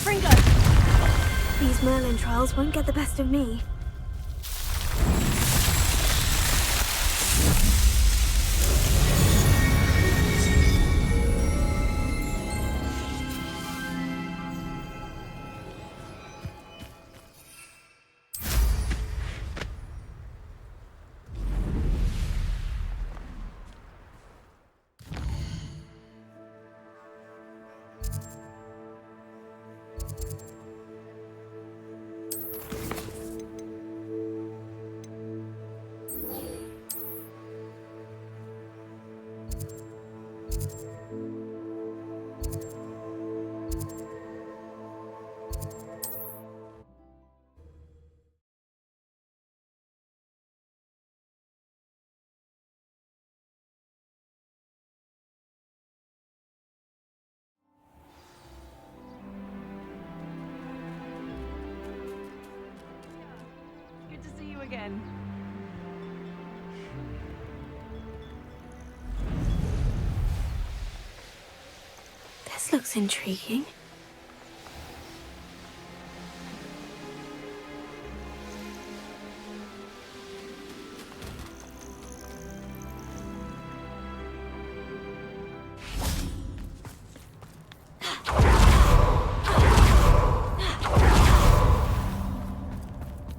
Fringo! These Merlin trials won't get the best of me. Good to see you again. This looks intriguing.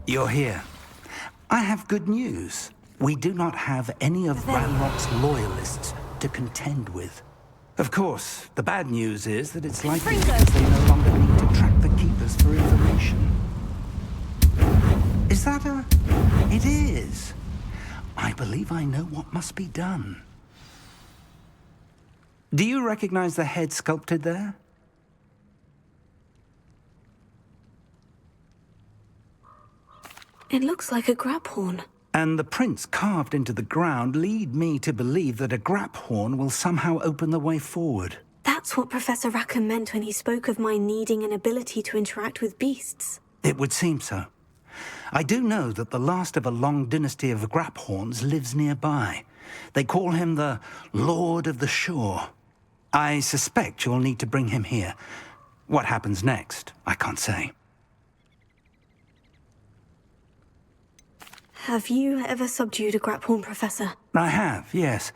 You're here. I have good news. We do not have any of Ranrock's loyalists to contend with. Of course, the bad news is that it's likely because they no longer need to track the Keepers for information. Is that a... It is. I believe I know what must be done. Do you recognize the head sculpted there? It looks like a grab horn. And the prints carved into the ground lead me to believe that a grap horn will somehow open the way forward. That's what Professor Rackham meant when he spoke of my needing an ability to interact with beasts. It would seem so. I do know that the last of a long dynasty of grap horns lives nearby. They call him the Lord of the Shore. I suspect you'll need to bring him here. What happens next, I can't say. Have you ever subdued a grap horn, Professor? I have, yes.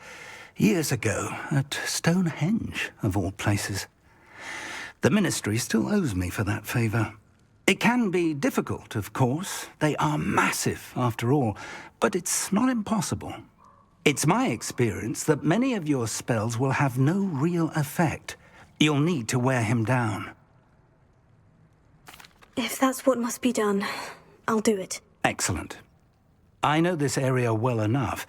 Years ago, at Stonehenge, of all places. The Ministry still owes me for that favor. It can be difficult, of course. They are massive, after all, but it's not impossible. It's my experience that many of your spells will have no real effect. You'll need to wear him down. If that's what must be done, I'll do it. Excellent. I know this area well enough.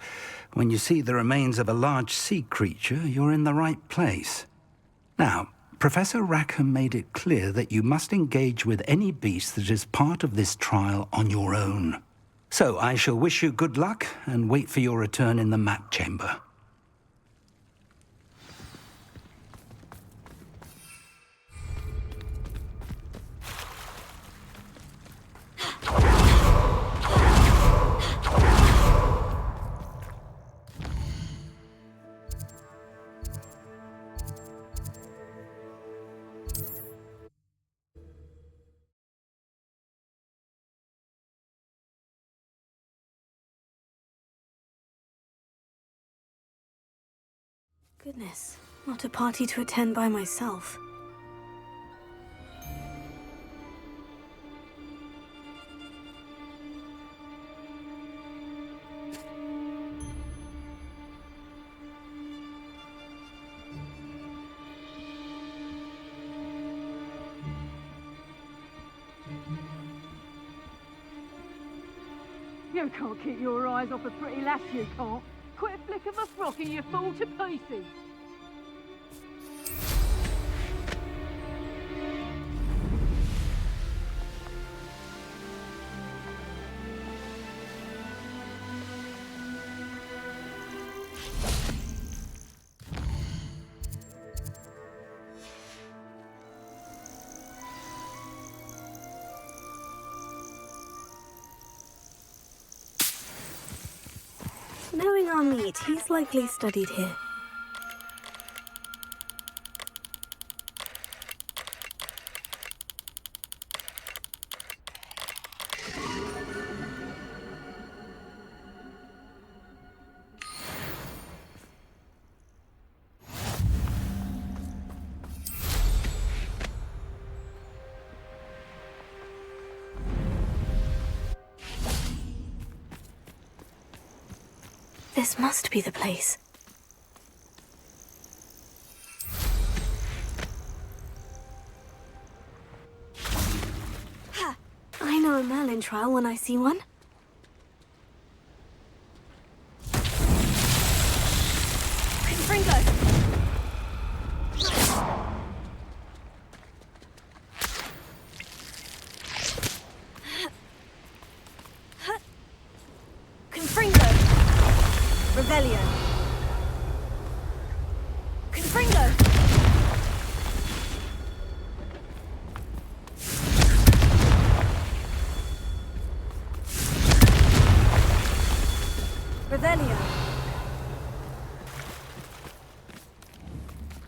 When you see the remains of a large sea creature, you're in the right place. Now, Professor Rackham made it clear that you must engage with any beast that is part of this trial on your own. So I shall wish you good luck and wait for your return in the map chamber. Goodness, not a party to attend by myself. You can't keep your eyes off a pretty lass, you can't. Quit a flick of a frock and you fall to pieces. Knowing our meat, he's likely studied here. This must be the place. I know a Merlin trial when I see one. Confringo! Confringo! Revelio! Confringo! Revelio!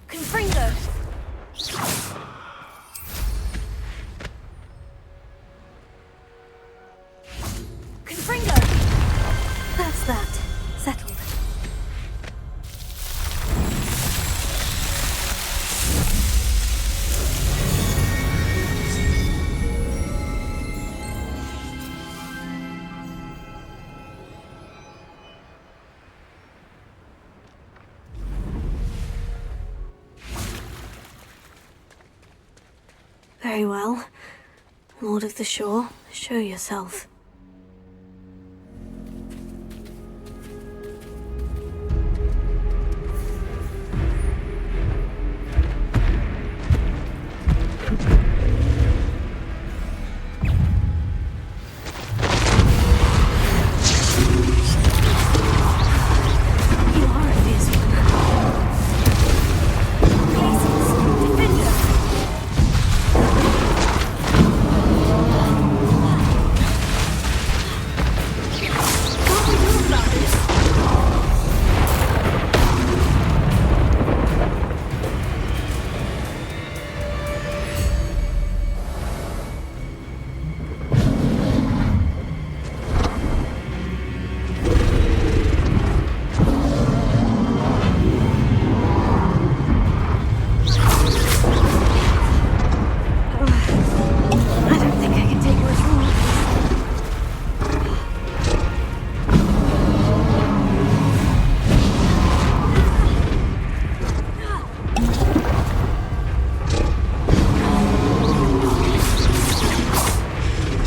Confringo! Confringo! That's that. Settled. Very well. Lord of the Shore, show yourself. You are a fierce one. Places, defender! What we do about this? I don't think I can take much more.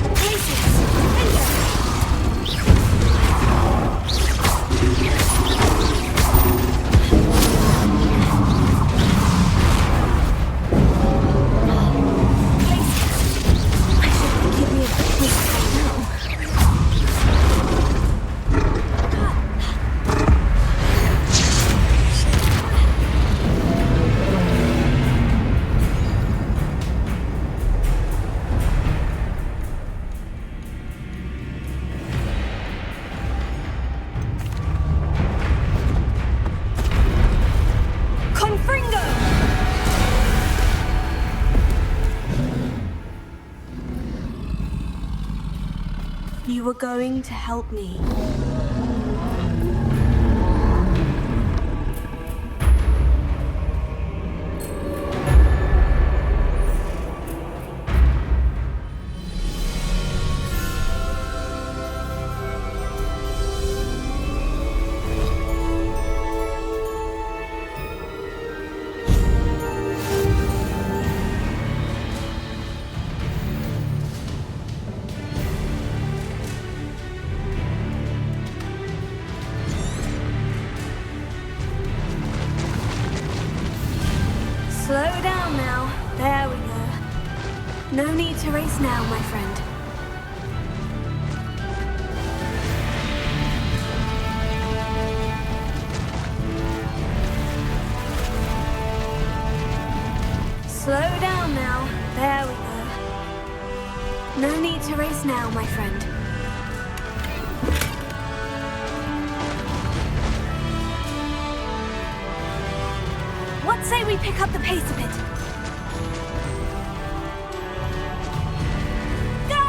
Places, defender! I should give me a quick now. Confringo! You were going to help me. Slow down now. There we go. No need to race now, my friend. Slow down now. There we go. No need to race now, my friend. What say we pick up the pace a bit? Go!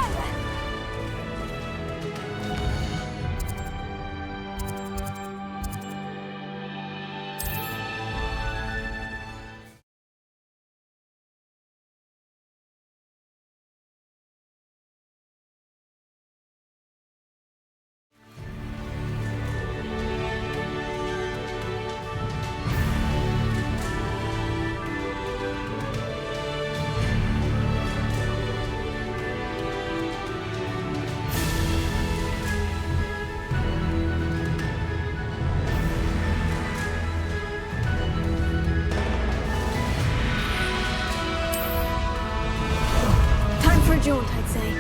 jaunt, I'd say.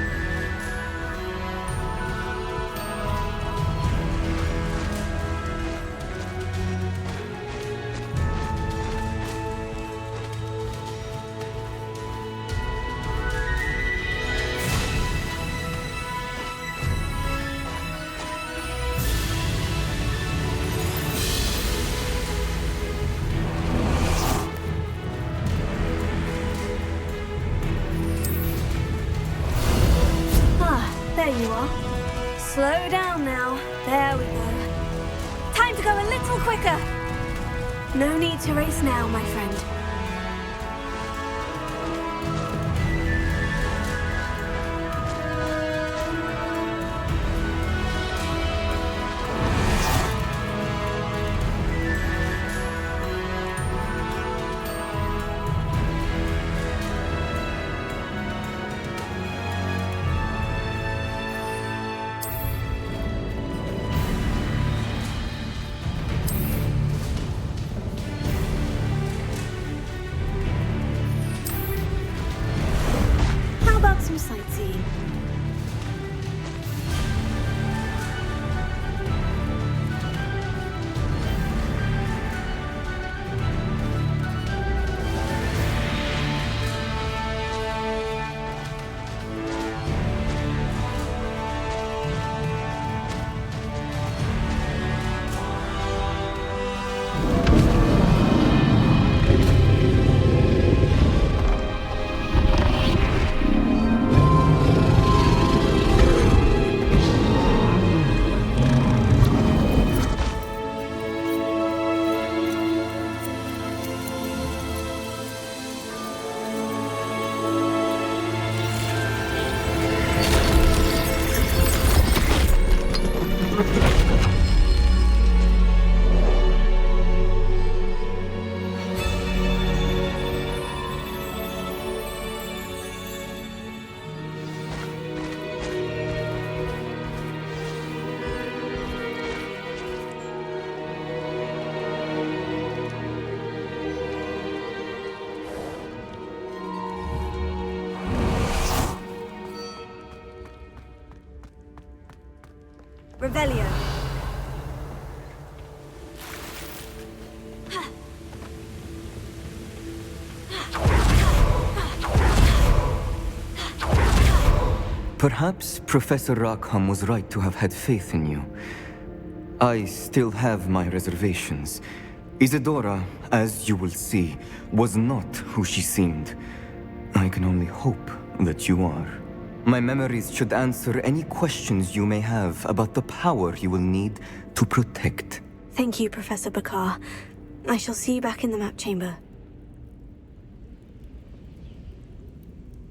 There you are. Slow down now. There we go. Time to go a little quicker. No need to race now, my friend. Some sightseeing. Revelio. Perhaps Professor Rackham was right to have had faith in you. I still have my reservations. Isadora, as you will see, was not who she seemed. I can only hope that you are. My memories should answer any questions you may have about the power you will need to protect. Thank you, Professor Bakar. I shall see you back in the map chamber.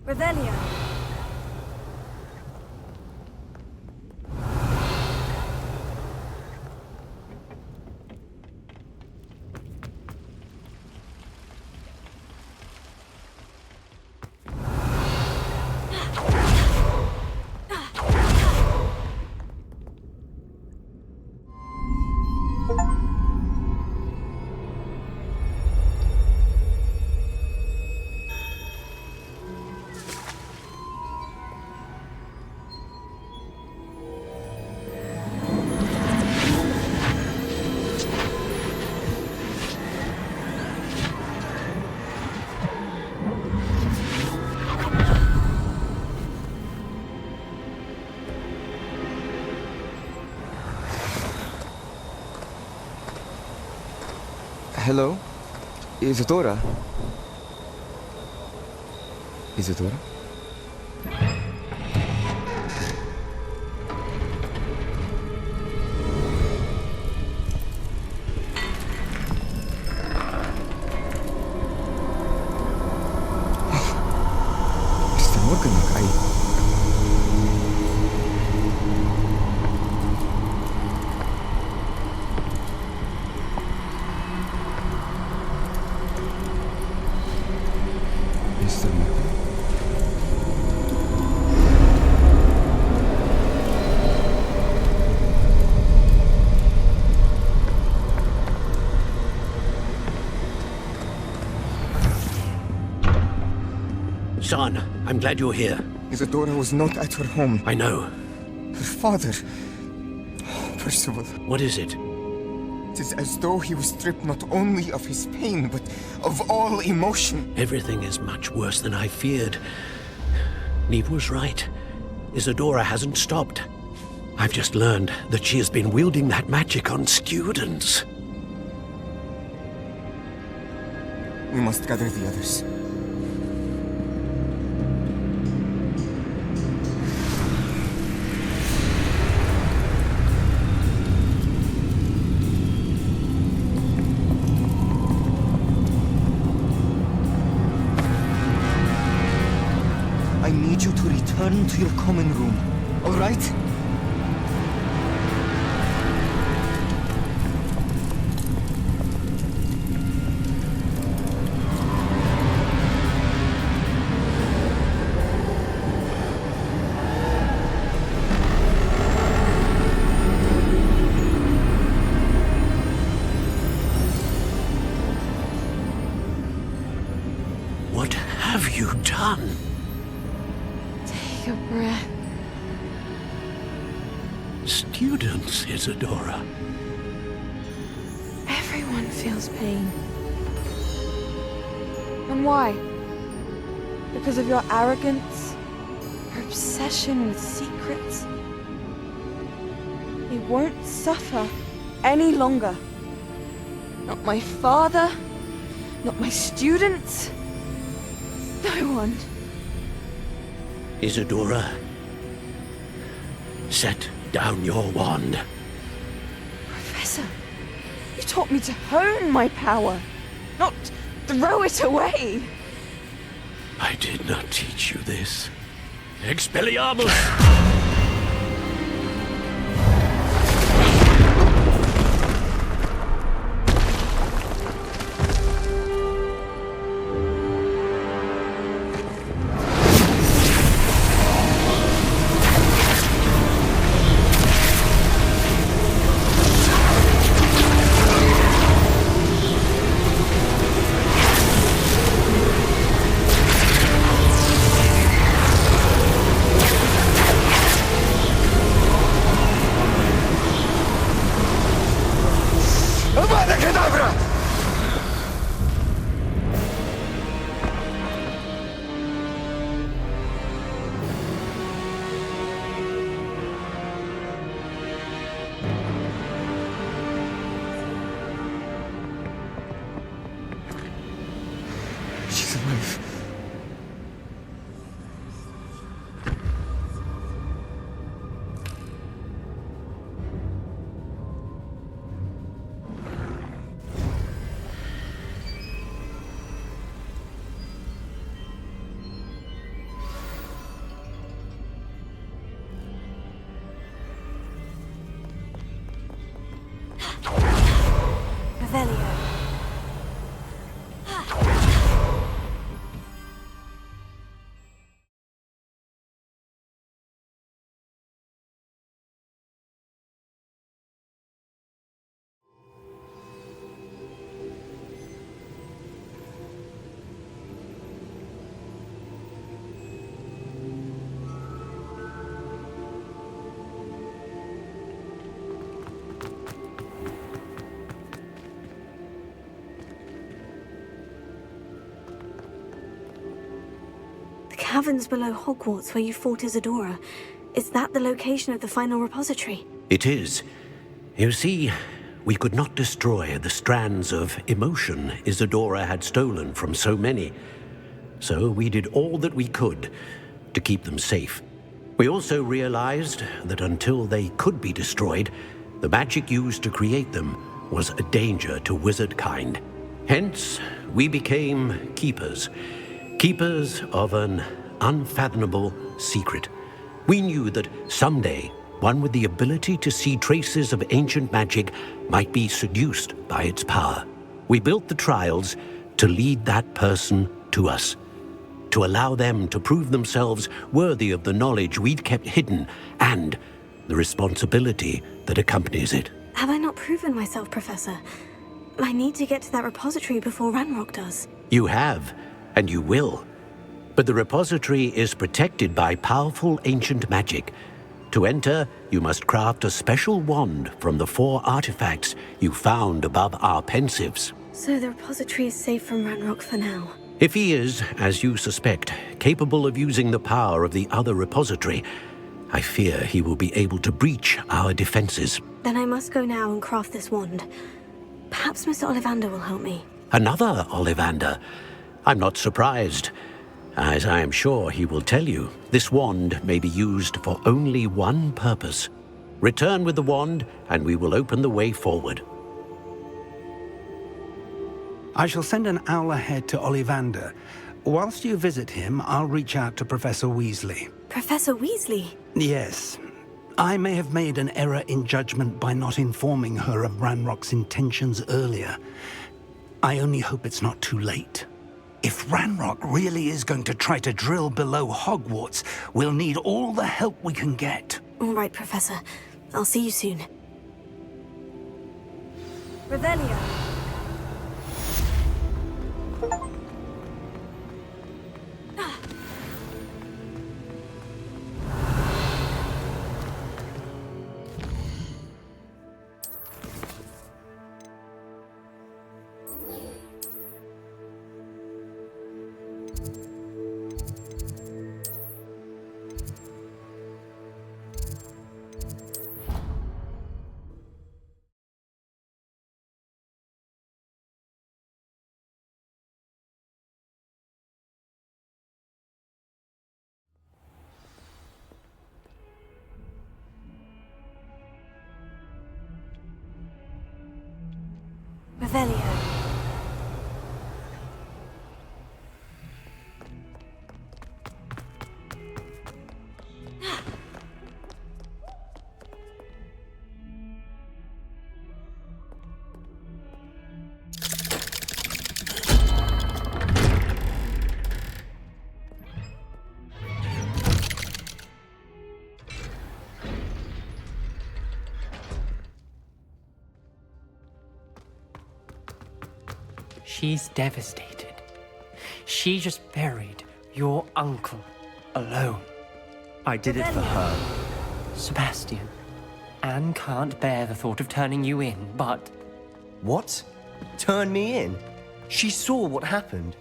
Revelio. Hello? Isadora? Isadora? Basta huwag ka nakain. Mr. Marco? Son, I'm glad you're here. Isadora was not at her home. I know. Her father... Percival. What is it? It is as though he was stripped not only of his pain, but of all emotion. Everything is much worse than I feared. Neve was right. Isadora hasn't stopped. I've just learned that she has been wielding that magic on students. We must gather the others. I need you to return to your common room, all right? What have you done? Take a breath. Students, Isadora. Everyone feels pain. And why? Because of your arrogance? Your obsession with secrets? He won't suffer any longer. Not my father, not my students, no one. Isadora, set down your wand. Professor, you taught me to hone my power, not throw it away. I did not teach you this. Expelliarmus! She's alive. Revelio. The caverns below Hogwarts where you fought Isadora. Is that the location of the final repository? It is. You see, we could not destroy the strands of emotion Isadora had stolen from so many. So we did all that we could to keep them safe. We also realized that until they could be destroyed, the magic used to create them was a danger to wizard kind. Hence, we became keepers. Keepers of an unfathomable secret. We knew that someday, one with the ability to see traces of ancient magic might be seduced by its power. We built the trials to lead that person to us, to allow them to prove themselves worthy of the knowledge we'd kept hidden and the responsibility that accompanies it. Have I not proven myself, Professor? I need to get to that repository before Ranrock does. You have, and you will. But the repository is protected by powerful ancient magic. To enter, you must craft a special wand from the 4 artifacts you found above our pensives. So the repository is safe from Ranrock for now. If he is, as you suspect, capable of using the power of the other repository, I fear he will be able to breach our defenses. Then I must go now and craft this wand. Perhaps Mr. Ollivander will help me. Another Ollivander? I'm not surprised. As I am sure he will tell you, this wand may be used for only one purpose. Return with the wand, and we will open the way forward. I shall send an owl ahead to Ollivander. Whilst you visit him, I'll reach out to Professor Weasley. Professor Weasley? Yes. I may have made an error in judgment by not informing her of Ranrock's intentions earlier. I only hope it's not too late. If Ranrock really is going to try to drill below Hogwarts, we'll need all the help we can get. All right, Professor. I'll see you soon. Revelio. Revelio. She's devastated. She just buried your uncle alone. I did it for her. Sebastian, Anne can't bear the thought of turning you in, but... What? Turn me in? She saw what happened.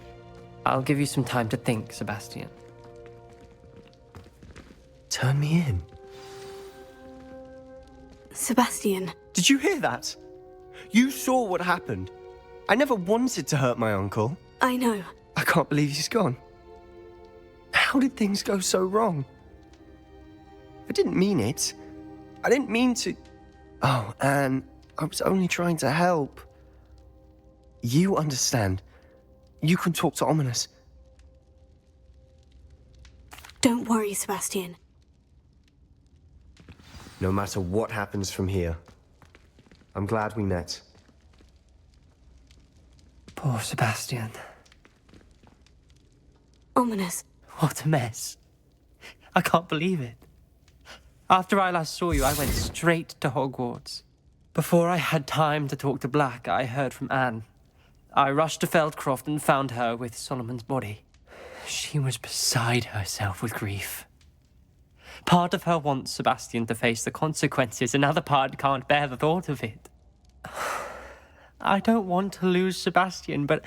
I'll give you some time to think, Sebastian. Turn me in? Sebastian. Did you hear that? You saw what happened. I never wanted to hurt my uncle. I know. I can't believe he's gone. How did things go so wrong? I didn't mean it. I didn't mean to... Oh, Anne, I was only trying to help. You understand. You can talk to Ominous. Don't worry, Sebastian. No matter what happens from here, I'm glad we met. Poor Sebastian. Ominous. What a mess. I can't believe it. After I last saw you, I went straight to Hogwarts. Before I had time to talk to Black, I heard from Anne. I rushed to Feldcroft and found her with Solomon's body. She was beside herself with grief. Part of her wants Sebastian to face the consequences, another part can't bear the thought of it. I don't want to lose Sebastian, but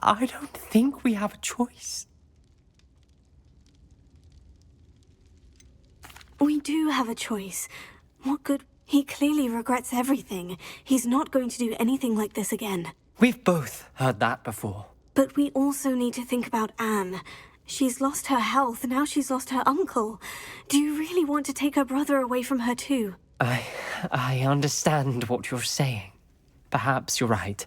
I don't think we have a choice. We do have a choice. What good? He clearly regrets everything. He's not going to do anything like this again. We've both heard that before. But we also need to think about Anne. She's lost her health, now she's lost her uncle. Do you really want to take her brother away from her too? I understand what you're saying. Perhaps you're right.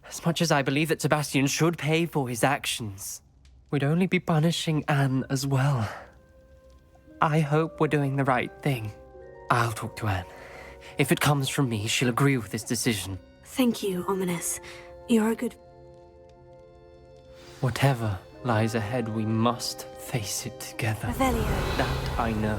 As much as I believe that Sebastian should pay for his actions, we'd only be punishing Anne as well. I hope we're doing the right thing. I'll talk to Anne. If it comes from me, she'll agree with this decision. Thank you, Ominous. You're a good... Whatever lies ahead, we must face it together. Revelio. That I know.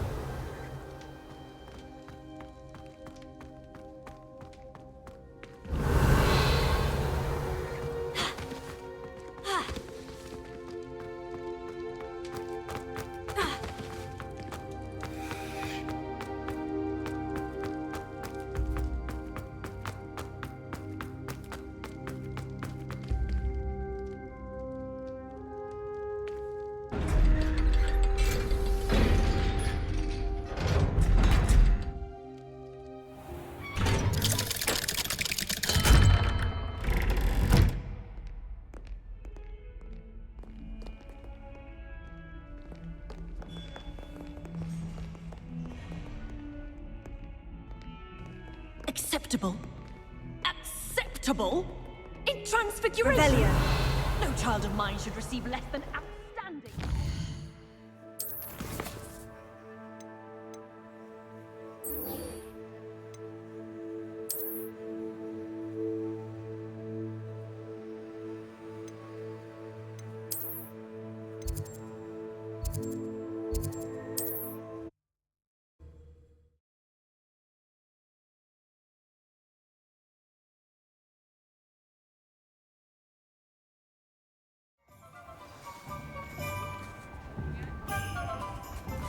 Acceptable? Acceptable? In Transfiguration? Revelio. No child of mine should receive less than outstanding.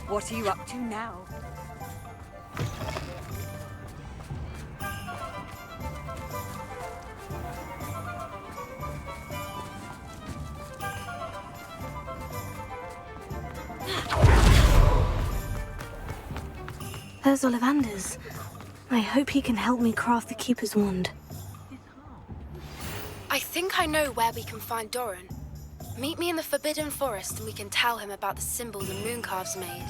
What are you up to now? There's Ollivander's. I hope he can help me craft the Keeper's wand. I think I know where we can find Doran. Meet me in the Forbidden Forest and we can tell him about the symbol the Mooncalves made.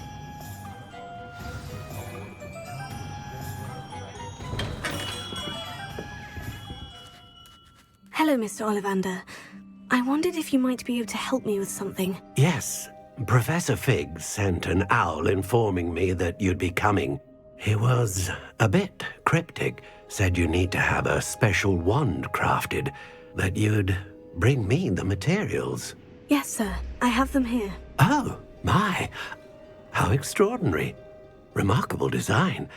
Hello, Mr. Ollivander. I wondered if you might be able to help me with something. Yes, Professor Fig sent an owl informing me that you'd be coming. He was a bit cryptic, said you need to have a special wand crafted, that you'd bring me the materials. Yes, sir. I have them here. Oh, my. How extraordinary. Remarkable design.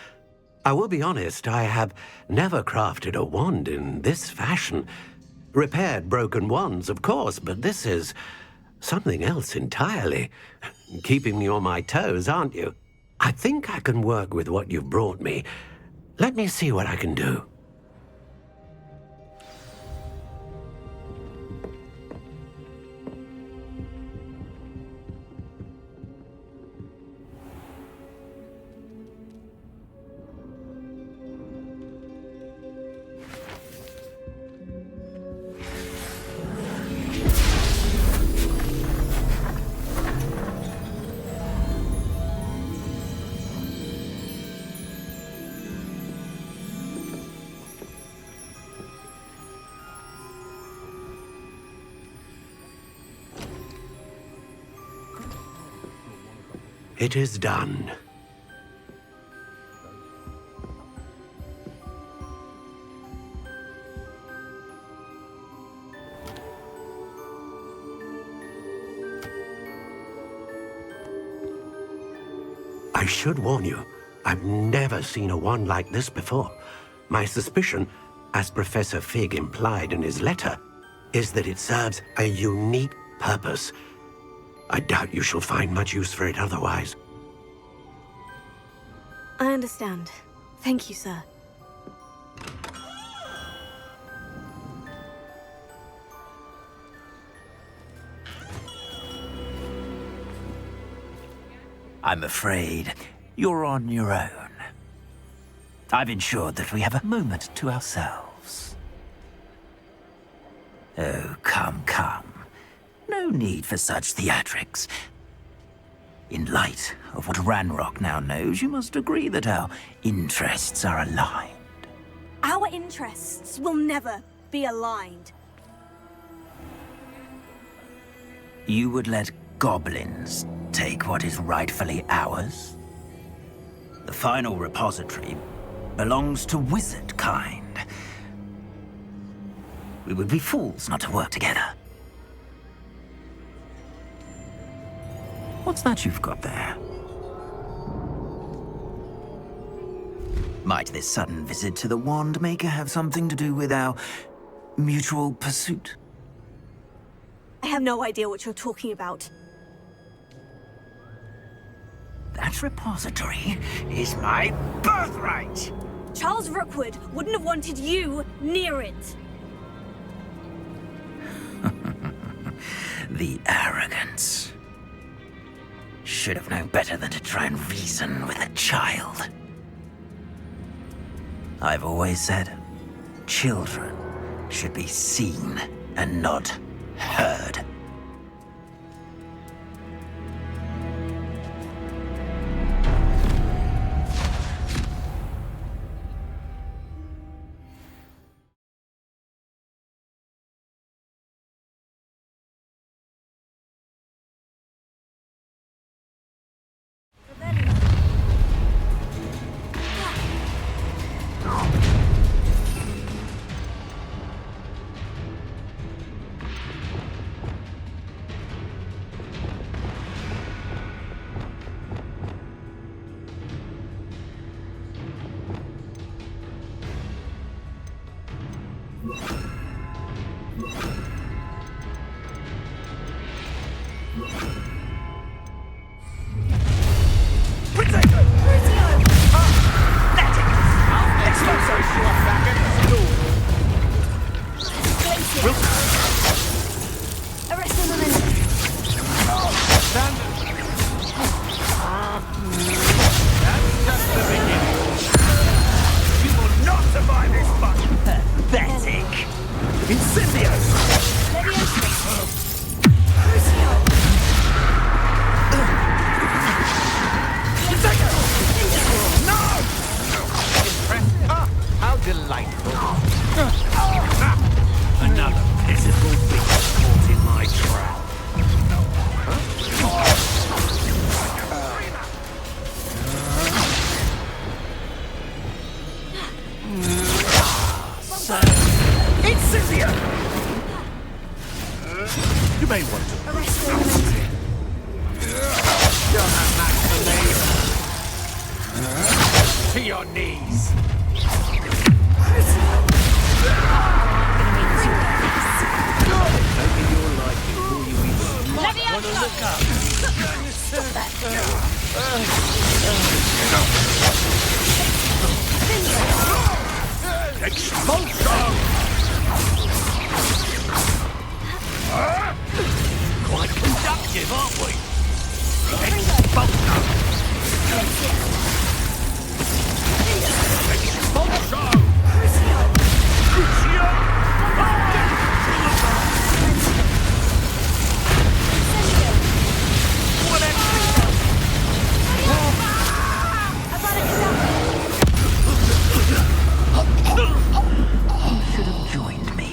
I will be honest, I have never crafted a wand in this fashion. Repaired broken wands, of course, but this is something else entirely. Keeping me on my toes, aren't you? I think I can work with what you've brought me. Let me see what I can do. It is done. I should warn you, I've never seen a wand like this before. My suspicion, as Professor Fig implied in his letter, is that it serves a unique purpose. I doubt you shall find much use for it otherwise. I understand. Thank you, sir. I'm afraid you're on your own. I've ensured that we have a moment to ourselves. Oh, come, come. No need for such theatrics. In light of what Ranrock now knows, you must agree that our interests are aligned. Our interests will never be aligned. You would let goblins take what is rightfully ours? The final repository belongs to wizard kind. We would be fools not to work together. What's that you've got there? Might this sudden visit to the Wand Maker have something to do with our mutual pursuit? I have no idea what you're talking about. That repository is my birthright! Charles Rookwood wouldn't have wanted you near it. The arrogance. Should have known better than to try and reason with a child. I've always said, children should be seen and not heard. your knees! Expulsion! Quite conductive, aren't we? Expulsion! Expulsion! Crucio! You should have joined me.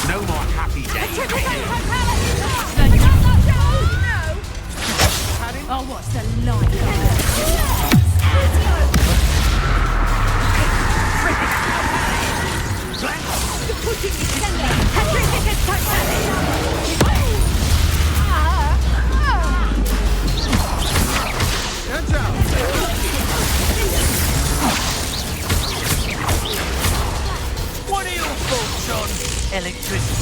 No more happy days. Oh, what's the line? What are your thoughts on electricity?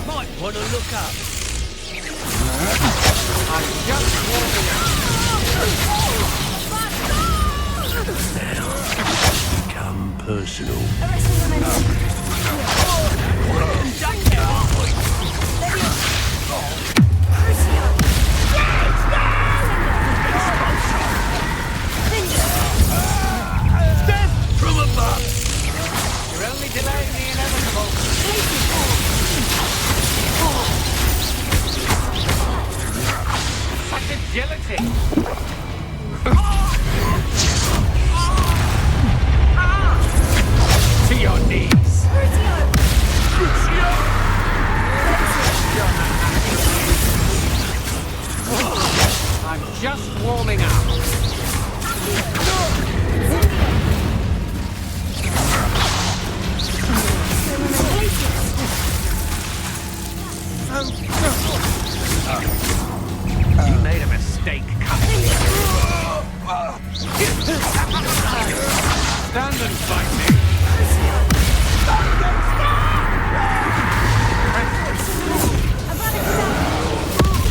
Might want to look up. I'm just warming up. Now, become personal. Conductive, aren't we? Death from above! You're only delaying the inevitable. Such agility! To your knees! Crucio! I'm just warming up. You made a mistake, coming. Stand and fight me.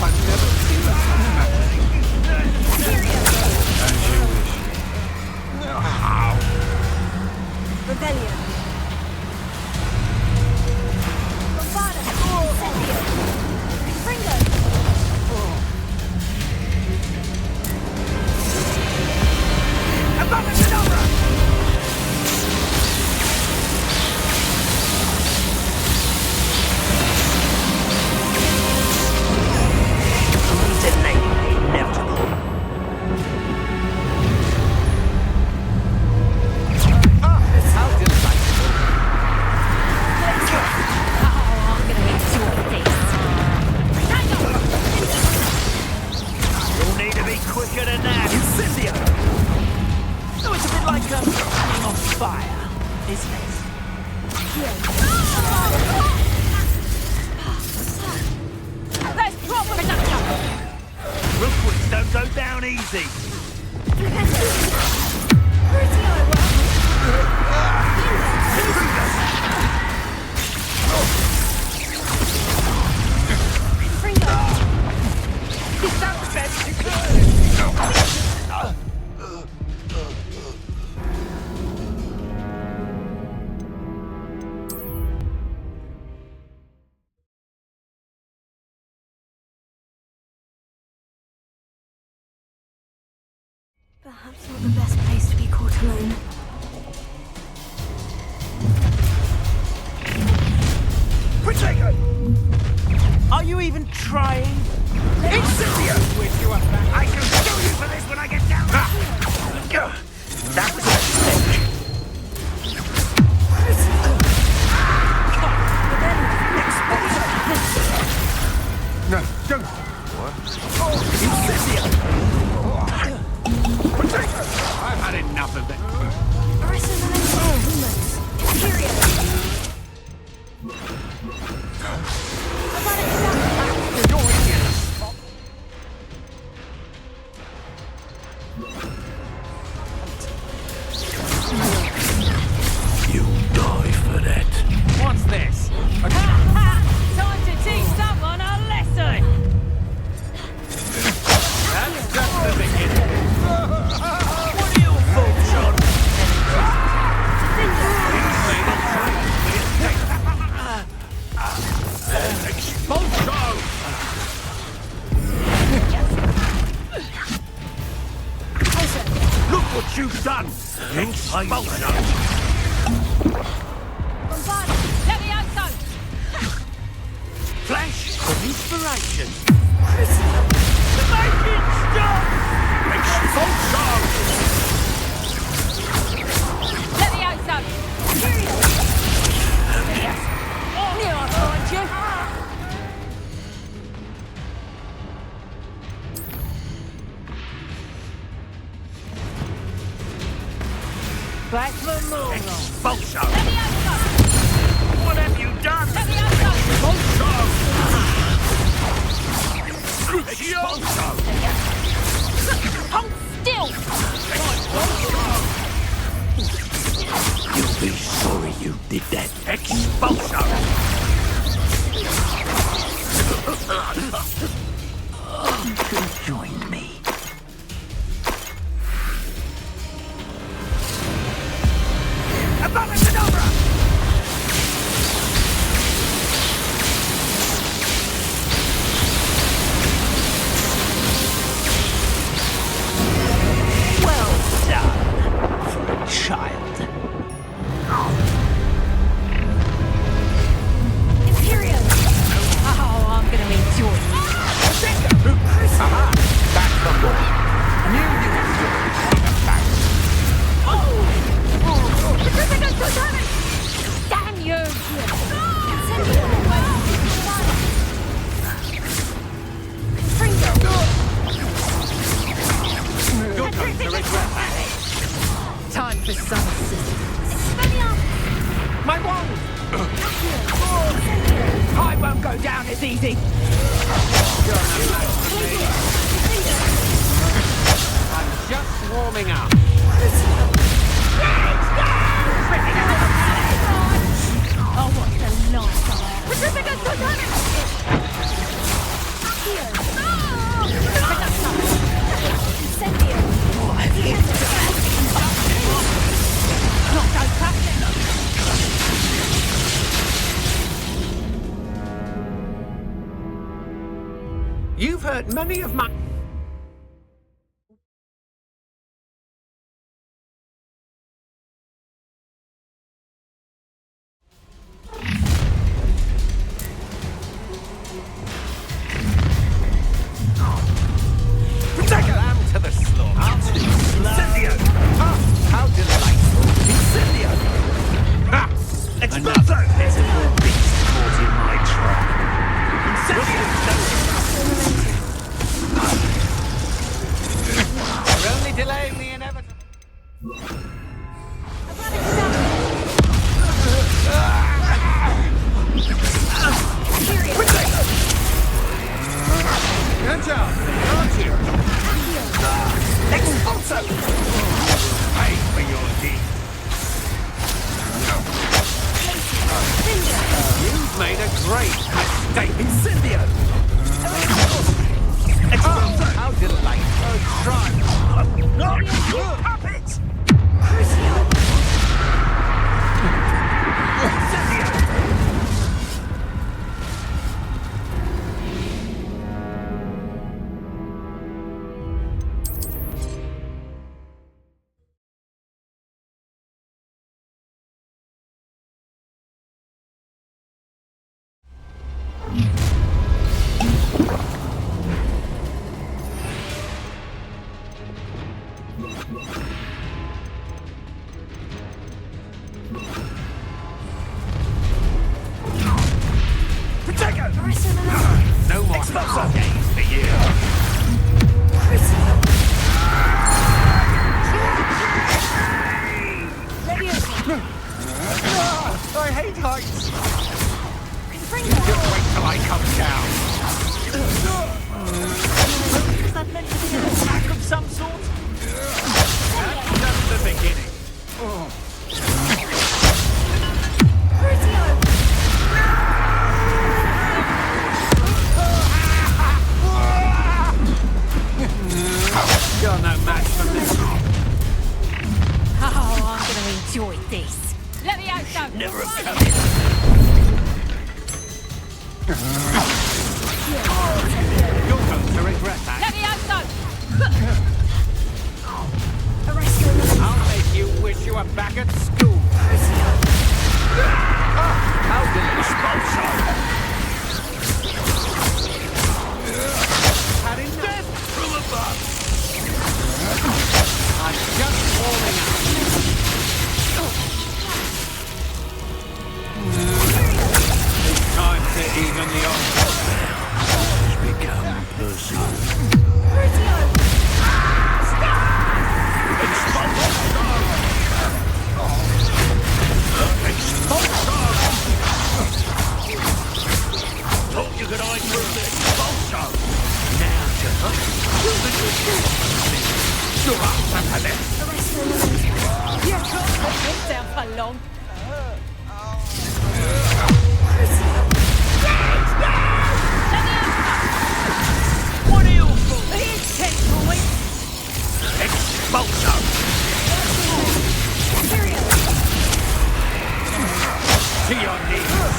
I've never seen that As you wish. Rebellion. Bombada. Incendio. Fringo. go down easy. Is that the best you could? Perhaps not the best place to be caught alone. Protego! Are you even trying? Incendio! I shall sue you for this when I get down. That was a mistake. No, don't. What? Incendio! Protego! I've had enough of that. You die for that. What's this? Time to teach someone a lesson! That's just the beginning. What are your thoughts on? Expulsion! Look what you've done! Expulsion! Let me out, son! Flash of inspiration! Make it stop! Expulsion! Let me out, son! Knew I'd find you! Back for more! Expulsion! Let me out, son! What have you done? Let me out, son! Expulsion! Hold still! You'll be sorry you did that. Expulsion! You could have joined me. Abracadabra! Well done for a child. Imperium! Oh, I'm gonna enjoy it. Aha! Back for more. Knew you would Damn you! You're going to regret that. Time for some assistance. My wand! I won't go down as easy! I'm just warming up. Oh, what a nice Not so tough then. You've hurt many of my... Lamb to the slaughter. Incendio! How delightful! Incendio! Ha! Expulso! Pitiful beast caught in my trap. Incendio! You're going to regret that. I'll make you wish you were back at school. How had enough from above. I'm just warming up. It's time to even the odds. Become personal. Thought you could hide through this expulso. Now you're up for this. You can't put this down for long. What are you for? Expulso. To your knees.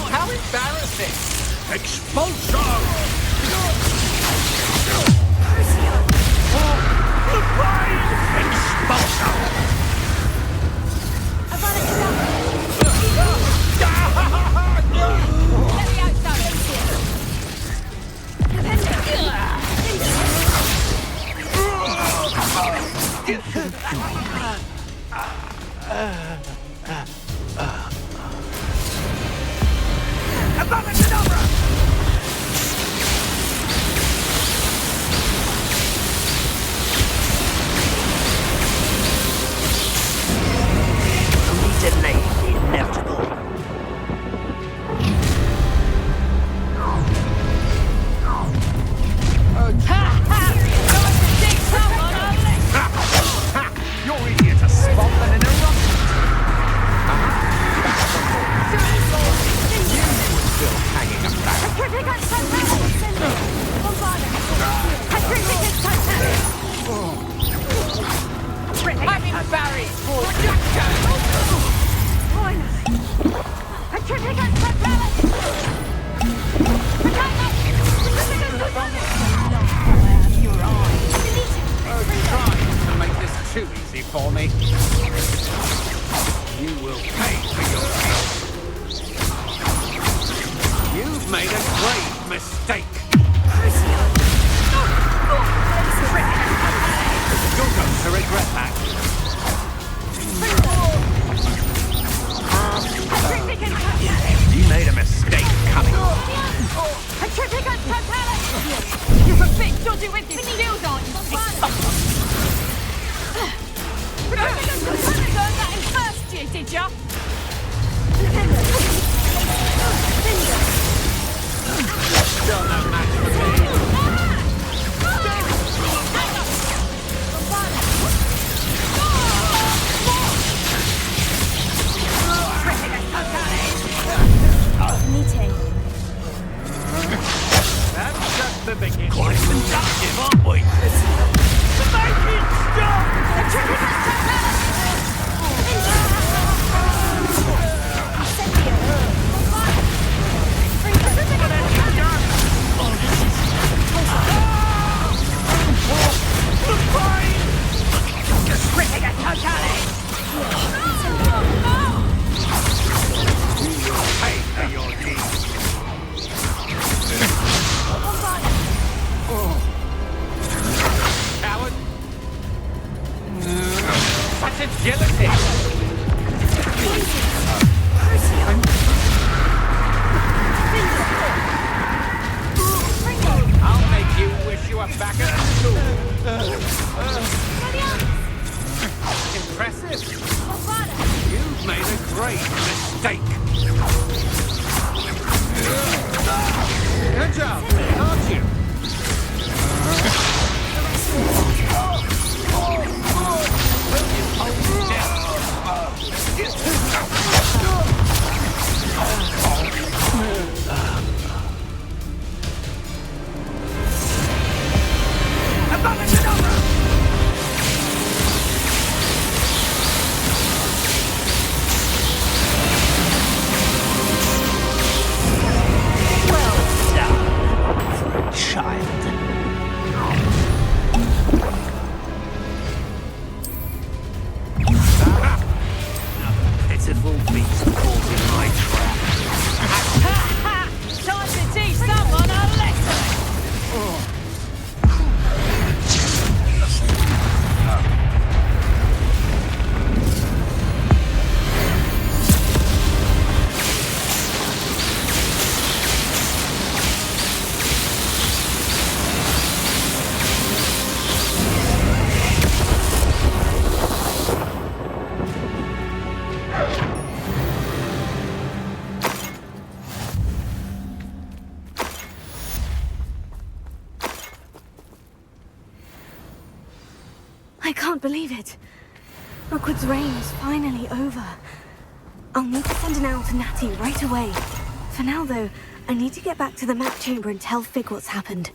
How embarrassing. Expulso. The pain. Expulso. Delay the inevitable. You're easier to spot than an eruption. You were still hanging about. I'm in Barry. Trying to make this too easy for me. You will pay for your guilt. You've made a grave mistake. You're going to regret that. You made a mistake coming. You're a bit dodgy with your skills, aren't you? You learned that in first year, did ya? Still no match for me. Meeting. That's just the beginning. Quite seductive, aren't we? Make it stop! Coward! Such agility! I'll make you wish you were back at school. Impressive. You've made a great mistake. Good job, aren't you? I can't believe it. Rookwood's reign is finally over. I'll need to send an owl to Natty right away. For now, though, I need to get back to the map chamber and tell Fig what's happened.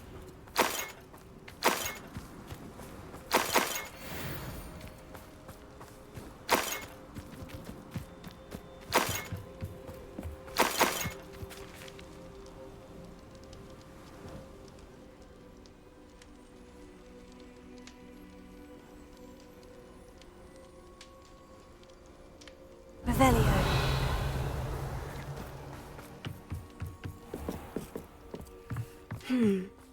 Revelio.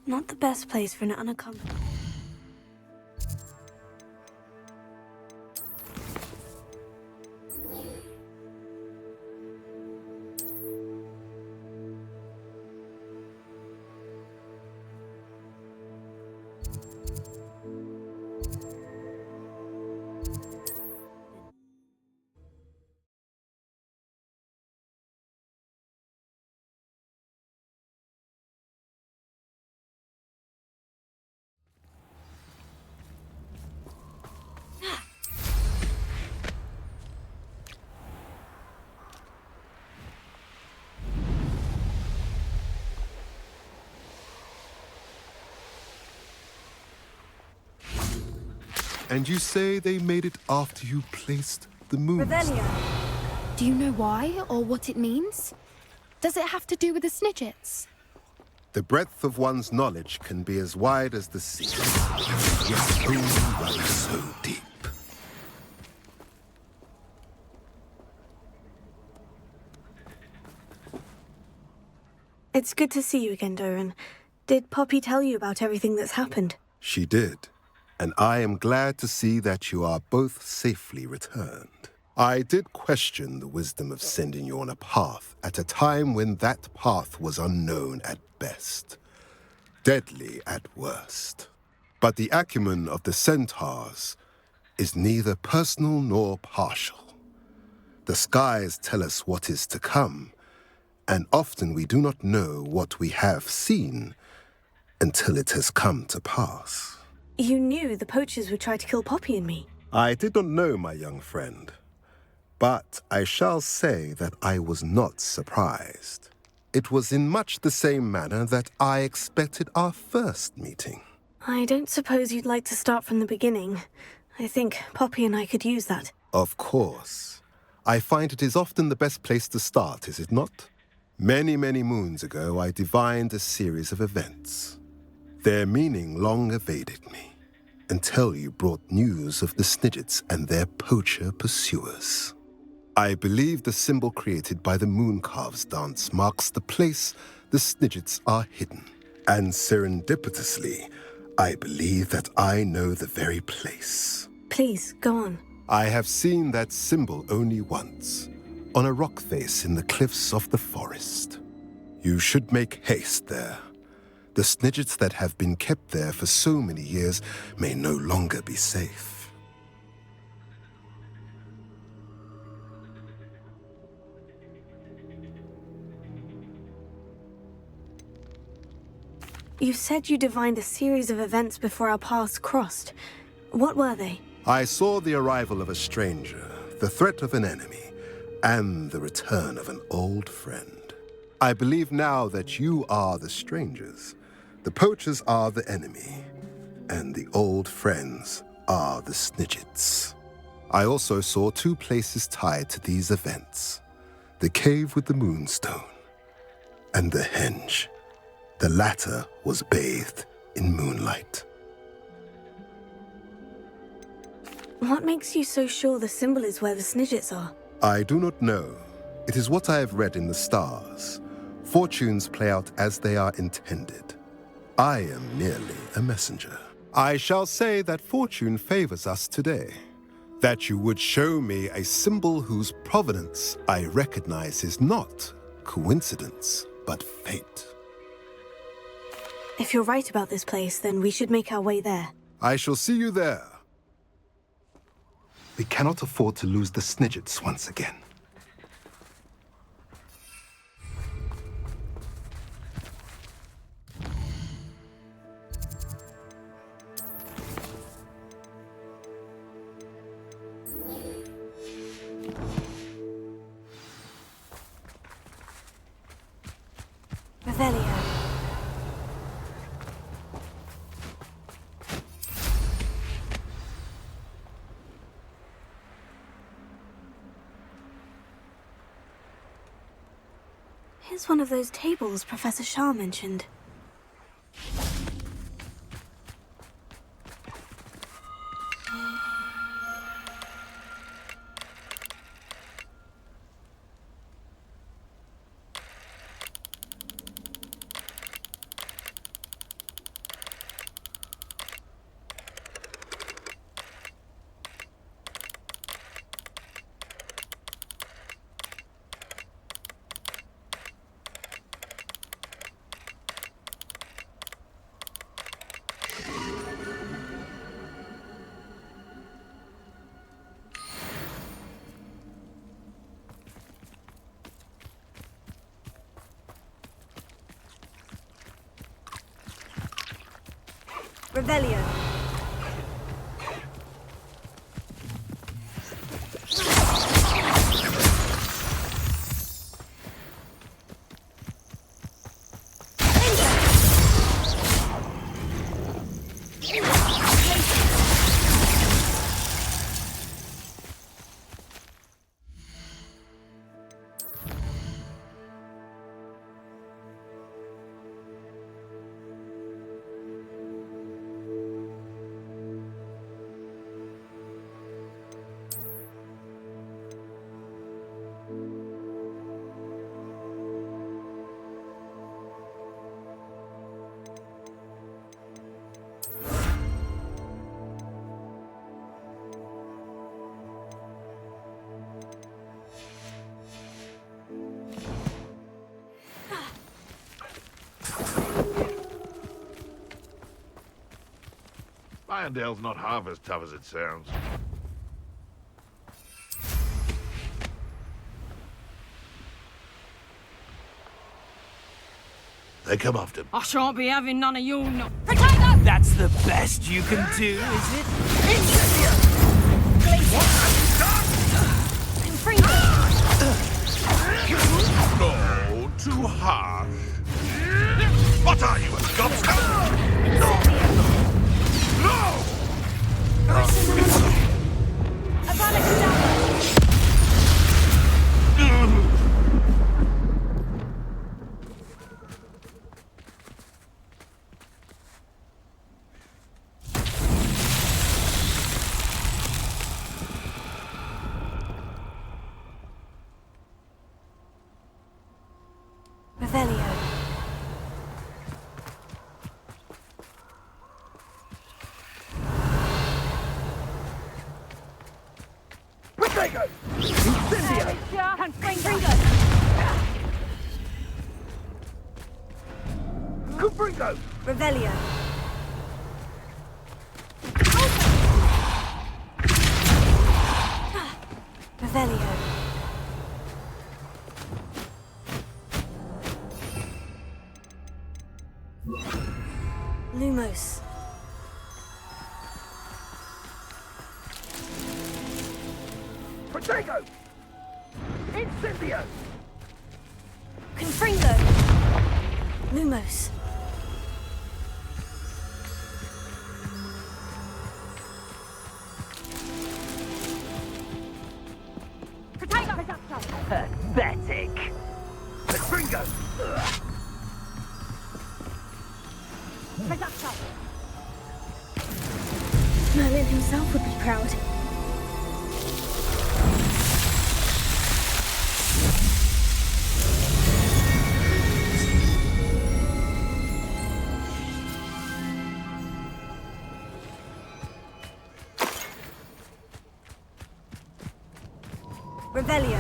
Not the best place for an unaccompanied... And you say they made it after you placed the moon? Revelio. Do you know why or what it means? Does it have to do with the Snidgets? The breadth of one's knowledge can be as wide as the sea. Yet only runs so deep. It's good to see you again, Doran. Did Poppy tell you about everything that's happened? She did. And I am glad to see that you are both safely returned. I did question the wisdom of sending you on a path at a time when that path was unknown at best, deadly at worst. But the acumen of the centaurs is neither personal nor partial. The skies tell us what is to come, and often we do not know what we have seen until it has come to pass. You knew the poachers would try to kill Poppy and me. I did not know, my young friend, but I shall say that I was not surprised. It was in much the same manner that I expected our first meeting. I don't suppose you'd like to start from the beginning. I think Poppy and I could use that. Of course. I find it is often the best place to start, is it not? Many, many moons ago, I divined a series of events. Their meaning long evaded me, until you brought news of the Snidgets and their poacher pursuers. I believe the symbol created by the Mooncalves dance marks the place the Snidgets are hidden. And serendipitously, I believe that I know the very place. Please, go on. I have seen that symbol only once, on a rock face in the cliffs of the forest. You should make haste there. The Snidgets that have been kept there for so many years may no longer be safe. You said you divined a series of events before our paths crossed. What were they? I saw the arrival of a stranger, the threat of an enemy, and the return of an old friend. I believe now that you are the strangers. The poachers are the enemy, and the old friends are the Snidgets. I also saw two places tied to these events: the cave with the moonstone, and the henge. The latter was bathed in moonlight. What makes you so sure the symbol is where the Snidgets are? I do not know. It is what I have read in the stars. Fortunes play out as they are intended. I am merely a messenger. I shall say that fortune favors us today. That you would show me a symbol whose provenance I recognize is not coincidence, but fate. If you're right about this place, then we should make our way there. I shall see you there. We cannot afford to lose the Snidgets once again. Here's one of those tables Professor Shah mentioned. Revelio. Irondale's not half as tough as it sounds. They come after him. I shan't be having none of your no. That's the best you can do, is it? What have you done? No, too harsh. What are you, a gobstopper? No! Revelio. Protego! Incendio! Confringo! Revelio. Revelio. Lumos. Protego! Incendio! Confringo. Lumos. Pathetic! Confringo! Merlin himself would be proud. Revelio.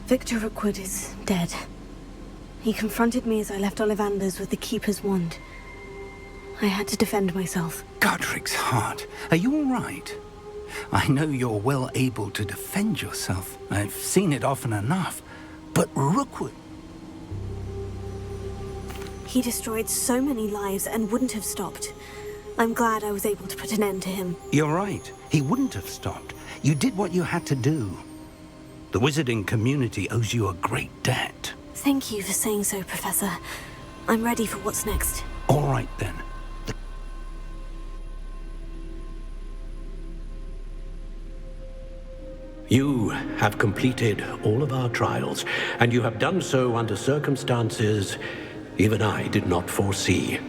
Victor Rookwood is dead. He confronted me as I left Ollivander's with the Keeper's wand. I had to defend myself. Godric's heart. Are you all right? I know you're well able to defend yourself. I've seen it often enough. But Rookwood... He destroyed so many lives and wouldn't have stopped. I'm glad I was able to put an end to him. You're right. He wouldn't have stopped. You did what you had to do. The wizarding community owes you a great debt. Thank you for saying so, Professor. I'm ready for what's next. All right, then. You have completed all of our trials, and you have done so under circumstances even I did not foresee.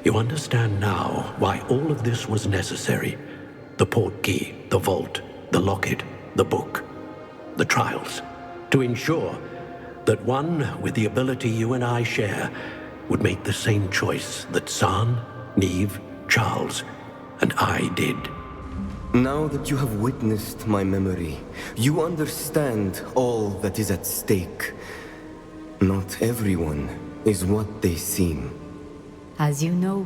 You understand now why all of this was necessary. The portkey, the vault, the locket, the book, the trials. To ensure that one with the ability you and I share would make the same choice that San, Neve, Charles, and I did. Now that you have witnessed my memory, you understand all that is at stake. Not everyone is what they seem. As you know,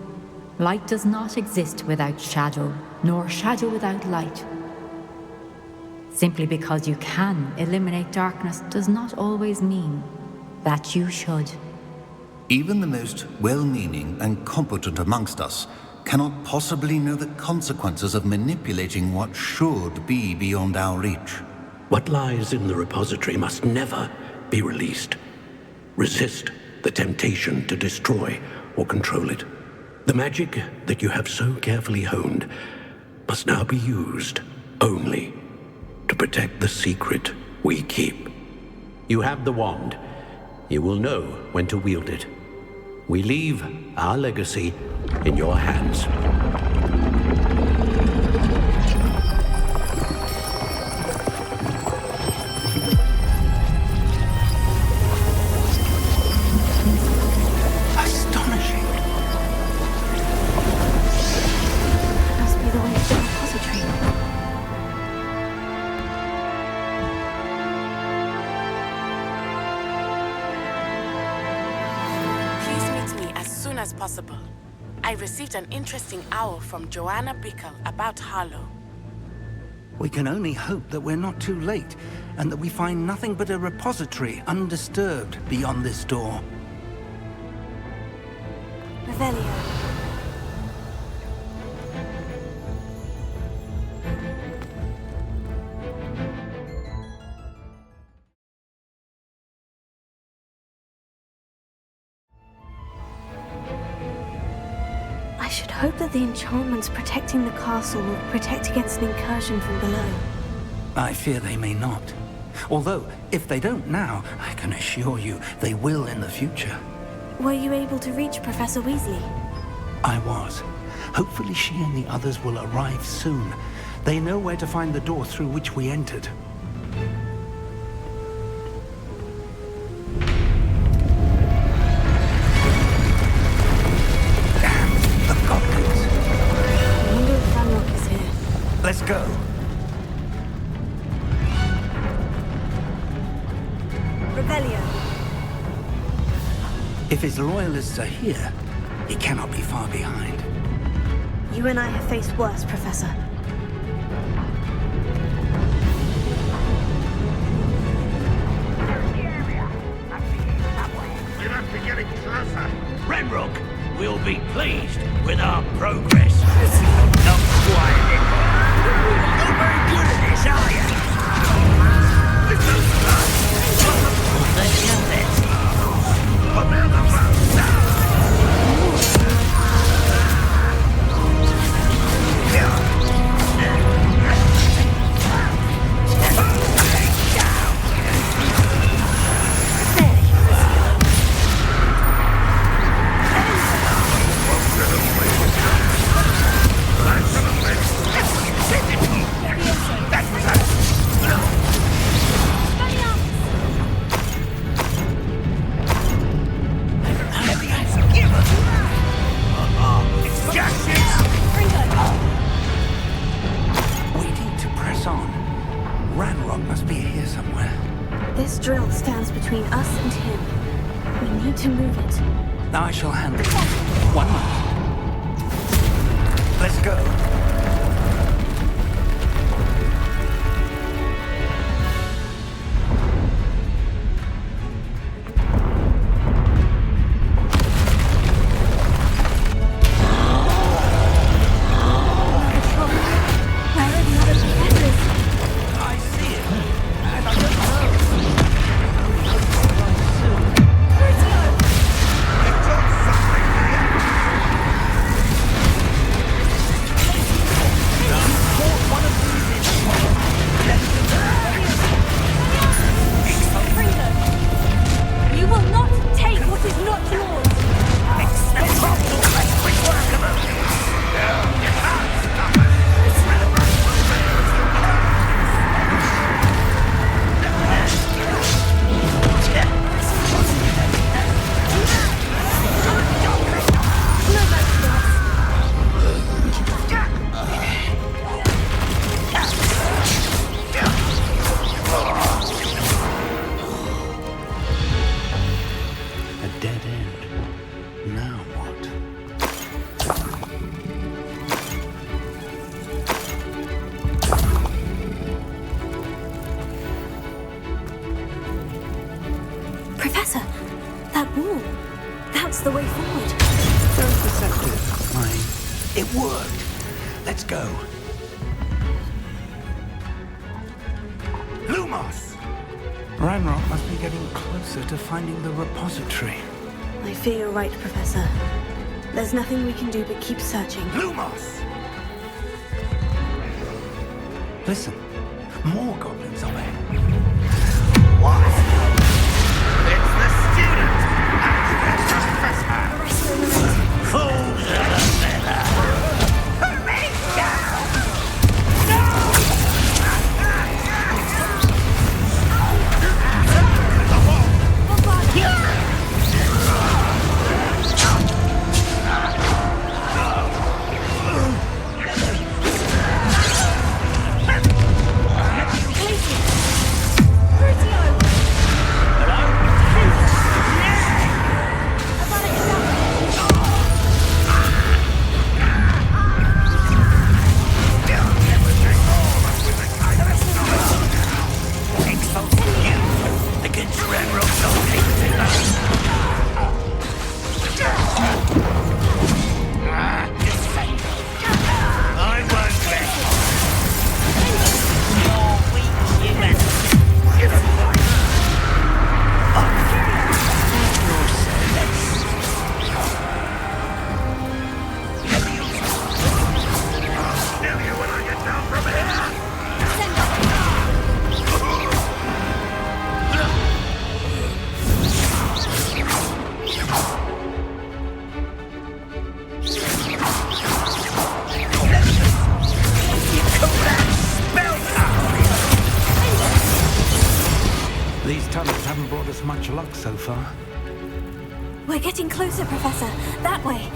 light does not exist without shadow, nor shadow without light. Simply because you can eliminate darkness does not always mean that you should. Even the most well-meaning and competent amongst us cannot possibly know the consequences of manipulating what should be beyond our reach. What lies in the repository must never be released. Resist the temptation to destroy or control it. The magic that you have so carefully honed must now be used only to protect the secret we keep. You have the wand. You will know when to wield it. We leave our legacy in your hands. Astonishing. Must be the way to the repository. Please meet me as soon as possible. I received an interesting owl from Joanna Bickle about Harlow. We can only hope that we're not too late, and that we find nothing but a repository undisturbed beyond this door. Revelio. I should hope that the enchantments protecting the castle will protect against an incursion from below. I fear they may not. Although, if they don't now, I can assure you they will in the future. Were you able to reach Professor Weasley? I was. Hopefully she and the others will arrive soon. They know where to find the door through which we entered. Let's go. Revelio. If his loyalists are here, he cannot be far behind. You and I have faced worse, Professor. We must be getting closer. Renrook will be pleased with our progress. Not quiet. Not very good at this, are you? Let's get this. Come here, the to move it. I shall handle it. 1 moment. Let's go. You will not take what is not yours! A dead end. Now what? Professor, that wall. That's the way forward. Don't deceptive, mine. It worked. Let's go. Lumos! Ranrock must be getting closer to finding the repository. I fear you're right, Professor. There's nothing we can do but keep searching. Lumos! Listen, more goblins are there. What? It's the student and the professor! Fools of the feather! Put me down! Against Ranrock's I won't let you're weak, human. Kill you when I get down from here. These tunnels haven't brought us much luck so far. We're getting closer, Professor. That way.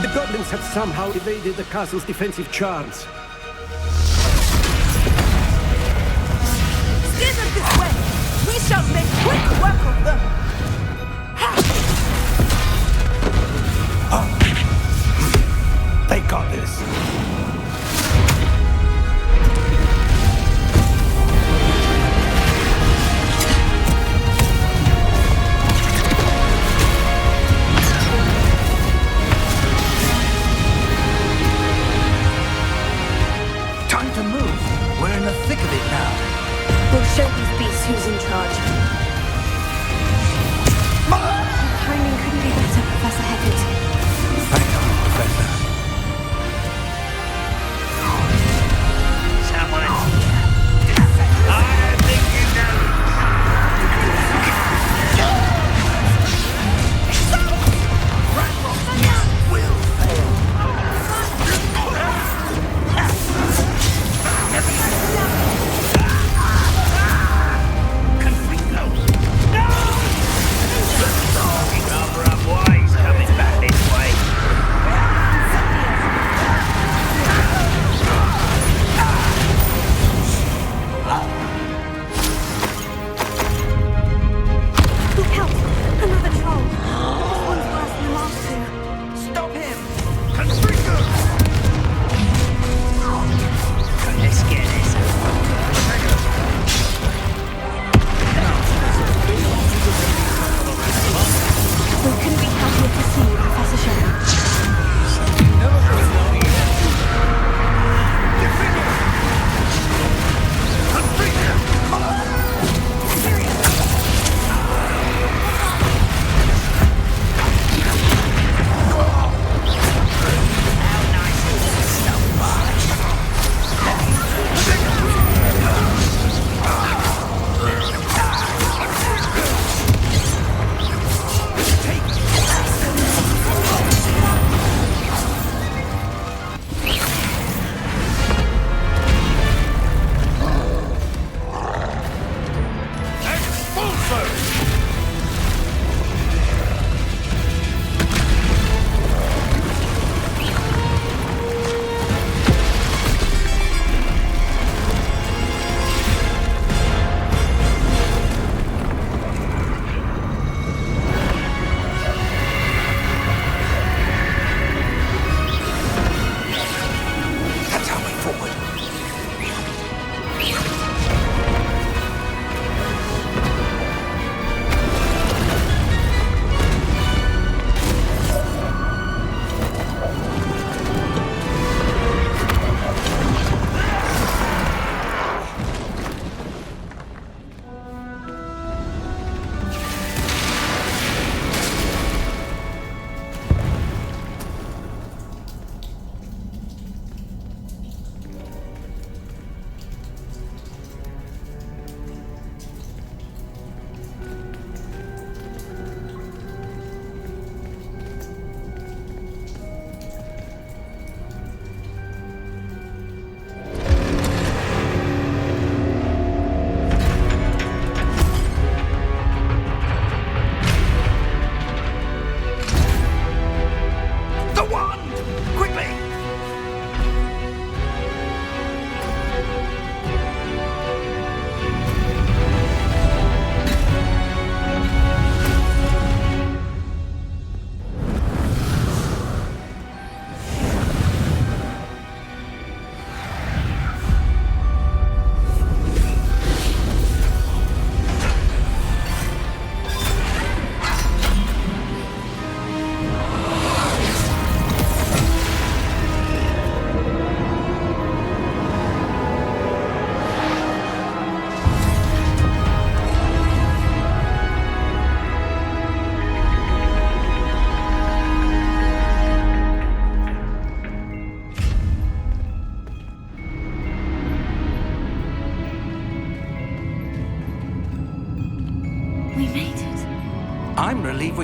The goblins have somehow evaded the castle's defensive charms. Steer them this way! We shall make quick work of them! They got this.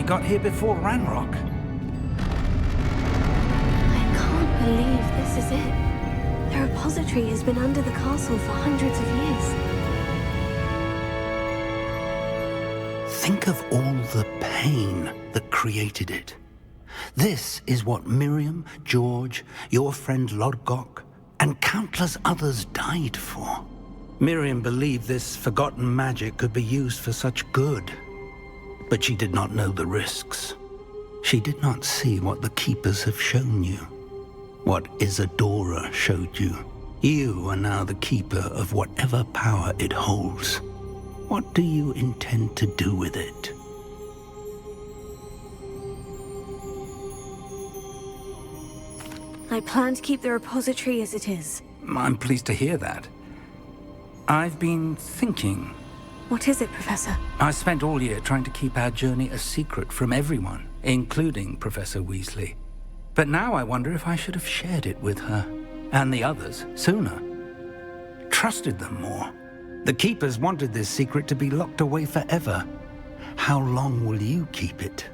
got here before Ranrock. I can't believe this is it. The repository has been under the castle for hundreds of years. Think of all the pain that created it. This is what Miriam, George, your friend Lodgok, and countless others died for. Miriam believed this forgotten magic could be used for such good. But she did not know the risks. She did not see what the Keepers have shown you. What Isadora showed you. You are now the Keeper of whatever power it holds. What do you intend to do with it? I plan to keep the repository as it is. I'm pleased to hear that. I've been thinking. What is it, Professor? I spent all year trying to keep our journey a secret from everyone, including Professor Weasley. But now I wonder if I should have shared it with her, and the others, sooner. Trusted them more. The Keepers wanted this secret to be locked away forever. How long will you keep it?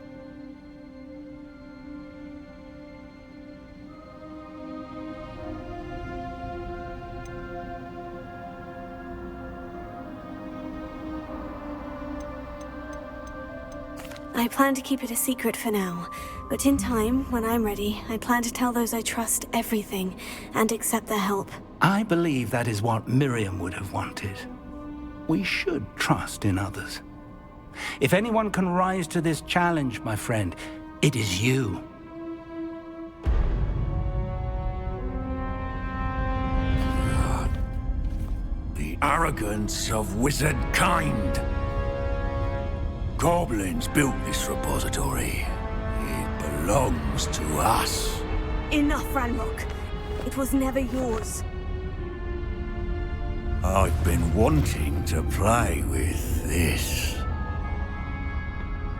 I plan to keep it a secret for now, but in time, when I'm ready, I plan to tell those I trust everything and accept their help. I believe that is what Miriam would have wanted. We should trust in others. If anyone can rise to this challenge, my friend, it is you. The arrogance of wizard kind. Goblins built this repository. It belongs to us. Enough, Ranrock. It was never yours. I've been wanting to play with this.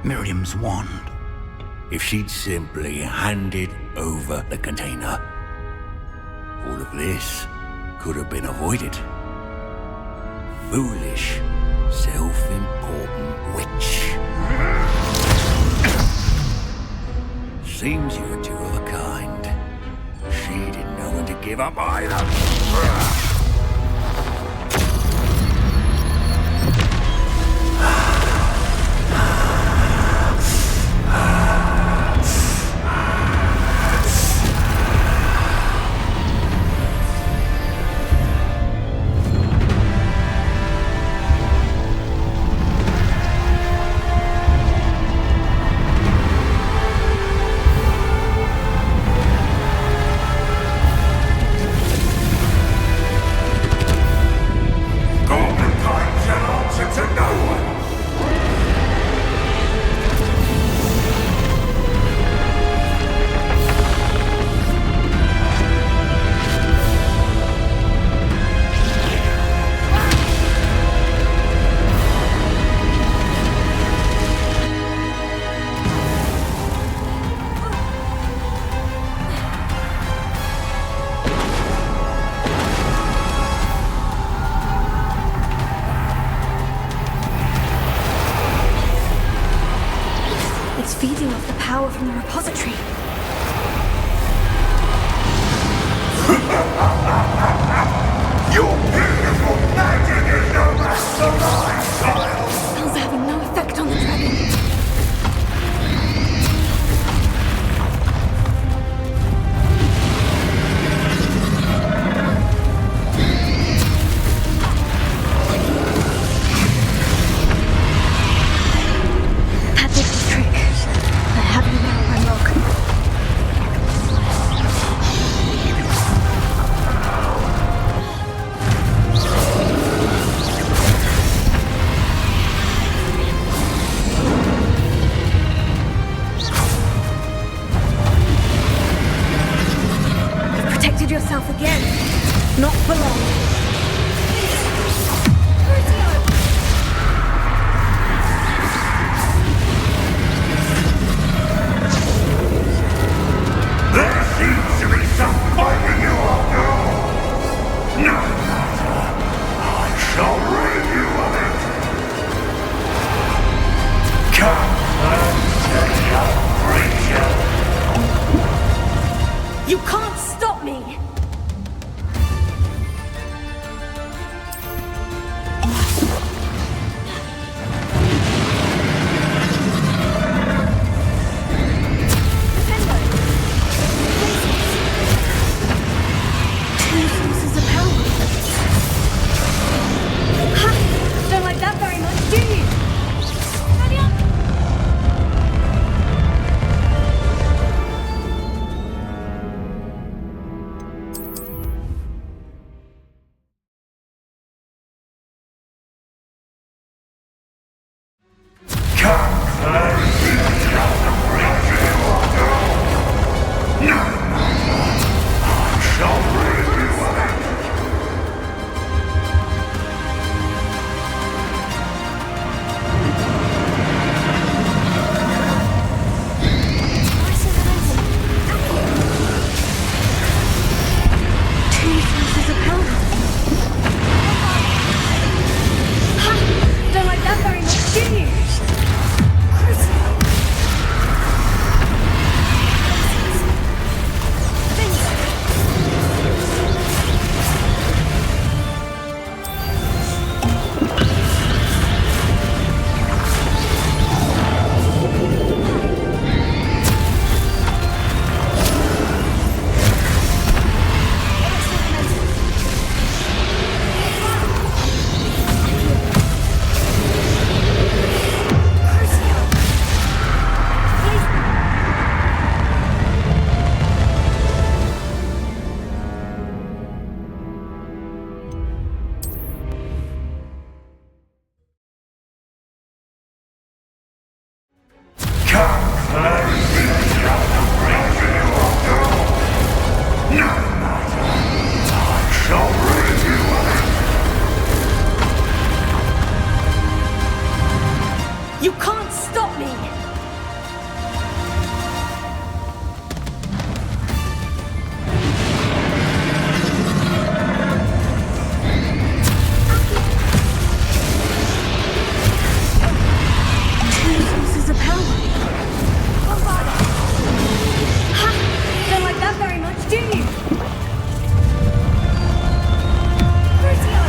Miriam's wand. If she'd simply handed over the container, all of this could have been avoided. Foolish, self-important witch. Seems you were two of a kind. She didn't know when to give up either. Feeding off the power from the repository. Your beautiful magic is no match for mine, child! Spells are having no effect on the dragon. That did the trick. I have you now, Ranrock. You've protected yourself again. Not for long. There seems to be some fighting you after all. No matter. I shall rid you of it. Come and take You can't stop me! Two sources of power. Bombarda! Ha! Don't like that very much, do you? Crucio!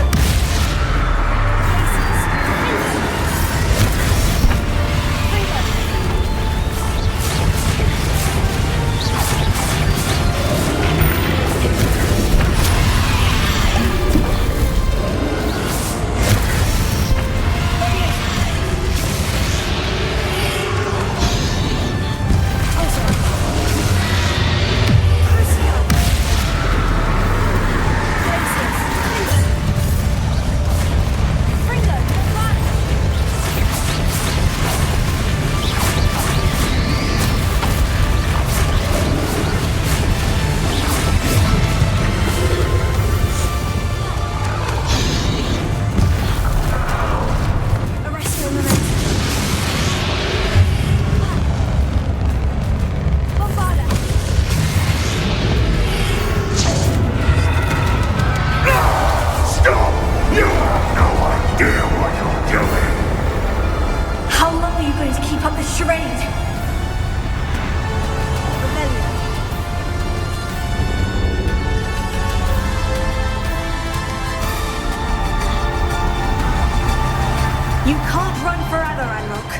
You can't run forever, Ranrock.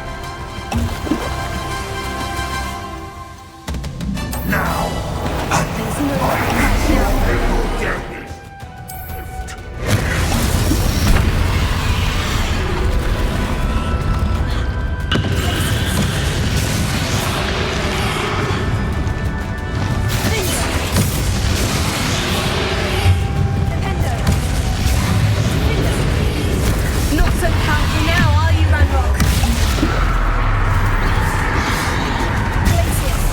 Now, There's no catch now. Not so powerful now, are you, Ranrock? Glacius.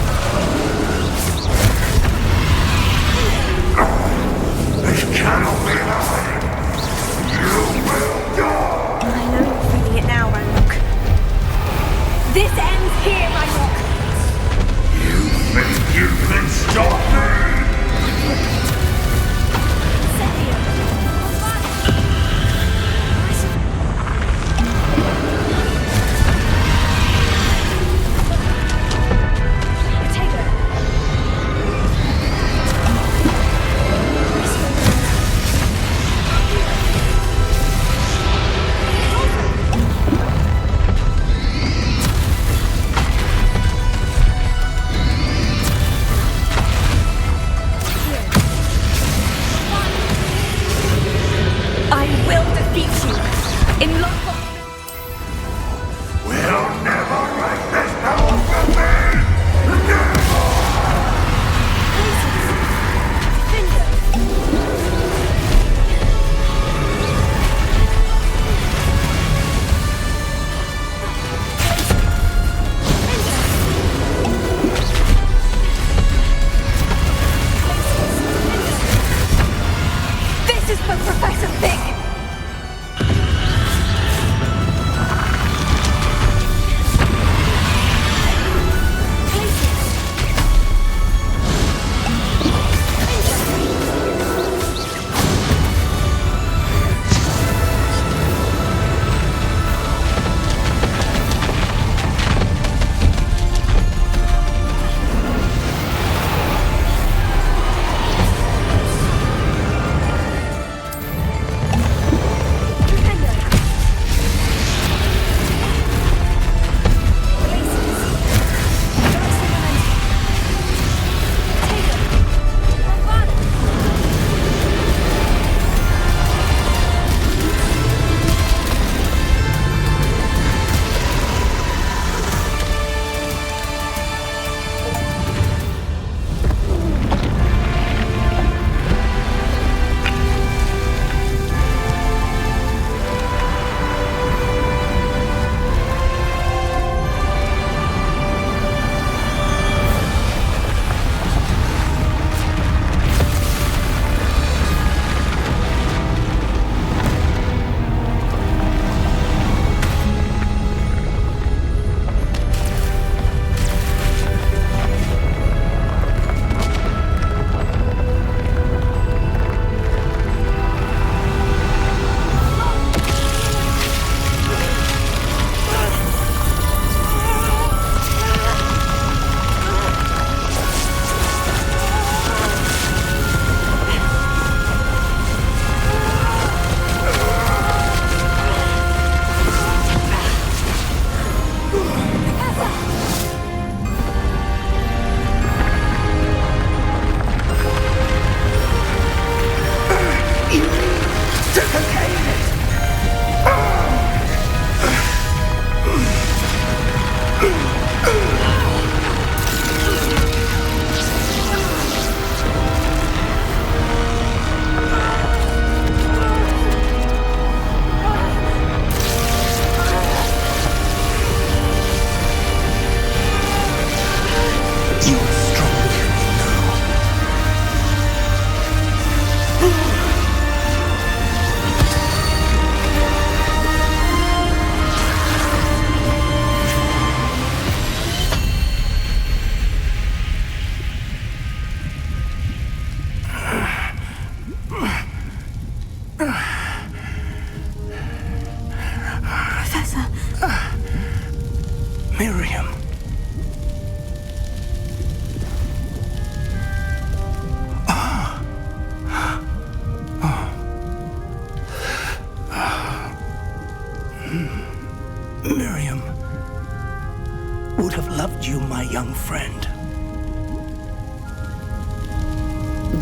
young friend.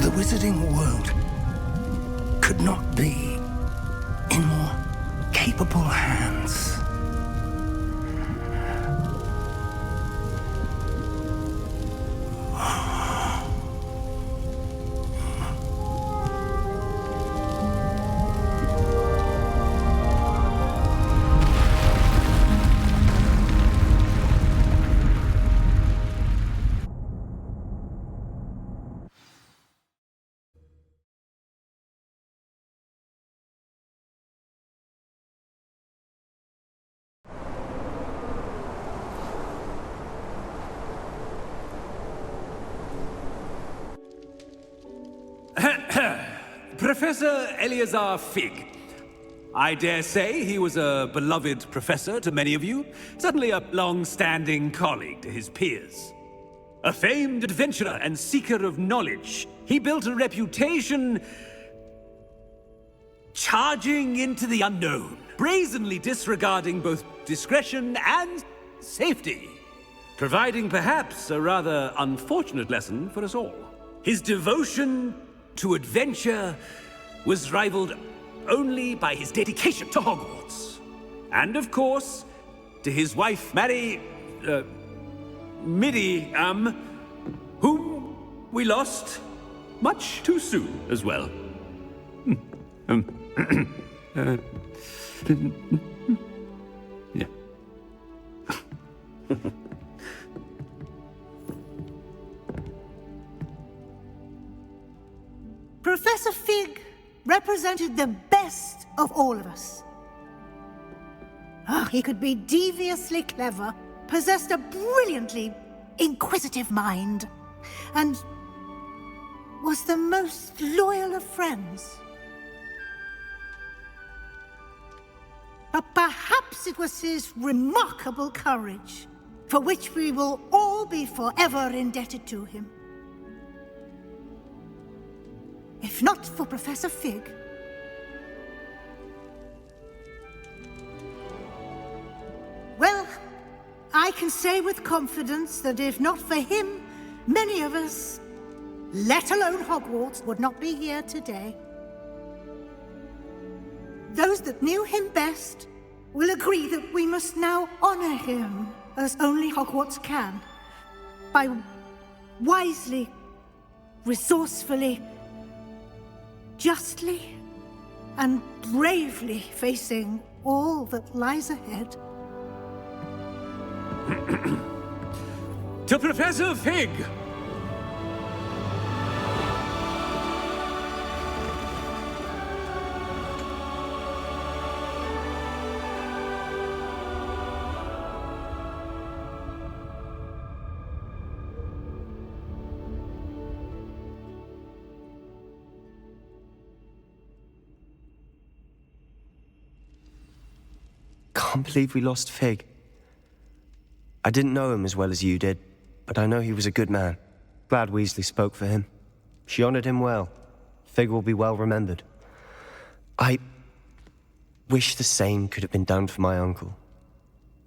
The wizarding world could not be in more capable hands. Professor Eleazar Fig. I dare say he was a beloved professor to many of you, certainly a long-standing colleague to his peers. A famed adventurer and seeker of knowledge, he built a reputation charging into the unknown, brazenly disregarding both discretion and safety, providing perhaps a rather unfortunate lesson for us all. His devotion to adventure was rivaled only by his dedication to Hogwarts. And of course, to his wife, Middy, whom we lost much too soon as well. Yeah. Professor Fig represented the best of all of us. He could be deviously clever, possessed a brilliantly inquisitive mind, and was the most loyal of friends. But perhaps it was his remarkable courage, for which we will all be forever indebted to him. If not for Professor Fig, well, I can say with confidence that if not for him, many of us, let alone Hogwarts, would not be here today. Those that knew him best will agree that we must now honor him as only Hogwarts can, by wisely, resourcefully, justly and bravely facing all that lies ahead. To Professor Fig! Can't believe we lost Fig. I didn't know him as well as you did, but I know he was a good man. Glad Weasley spoke for him. She honored him well. Fig will be well remembered. I wish the same could have been done for my uncle.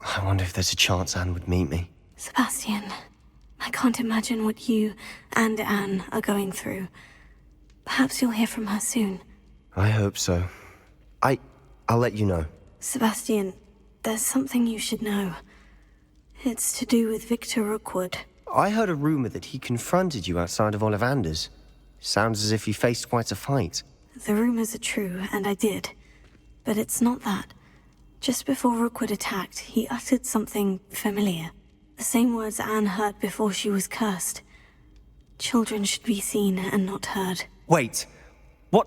I wonder if there's a chance Anne would meet me. Sebastian, I can't imagine what you and Anne are going through. Perhaps you'll hear from her soon. I hope so. I'll let you know. Sebastian, there's something you should know. It's to do with Victor Rookwood. I heard a rumor that he confronted you outside of Ollivander's. Sounds as if you faced quite a fight. The rumors are true, and I did. But it's not that. Just before Rookwood attacked, he uttered something familiar. The same words Anne heard before she was cursed. Children should be seen and not heard. Wait. What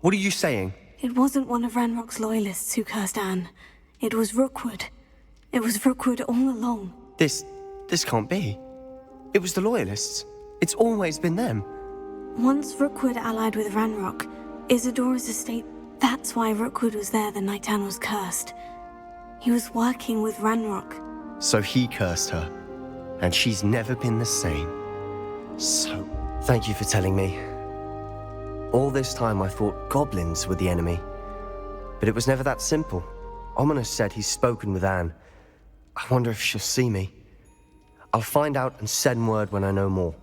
are you saying? It wasn't one of Ranrock's loyalists who cursed Anne. It was Rookwood. It was Rookwood all along. This can't be. It was the Loyalists. It's always been them. Once Rookwood allied with Ranrock, Isadora's estate, that's why Rookwood was there the night Anne was cursed. He was working with Ranrock. So he cursed her, and she's never been the same. So, thank you for telling me. All this time I thought goblins were the enemy, but it was never that simple. Ominis said he's spoken with Anne. I wonder if she'll see me. I'll find out and send word when I know more.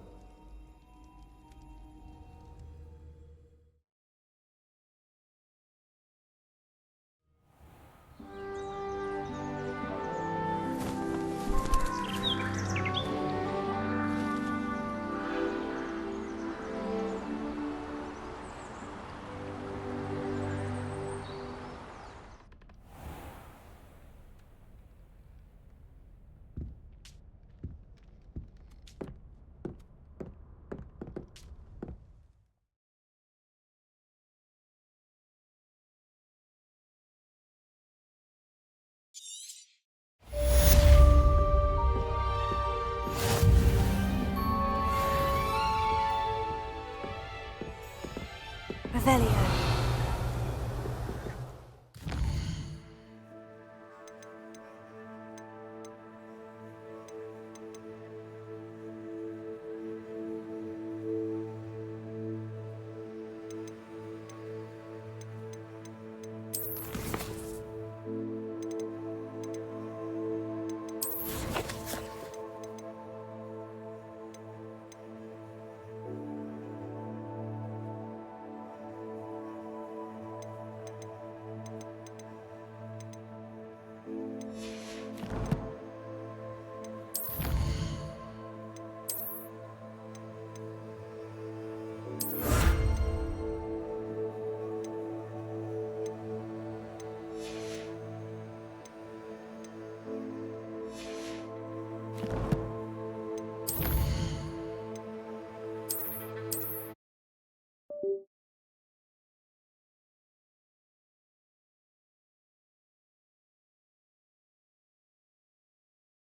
Revelio.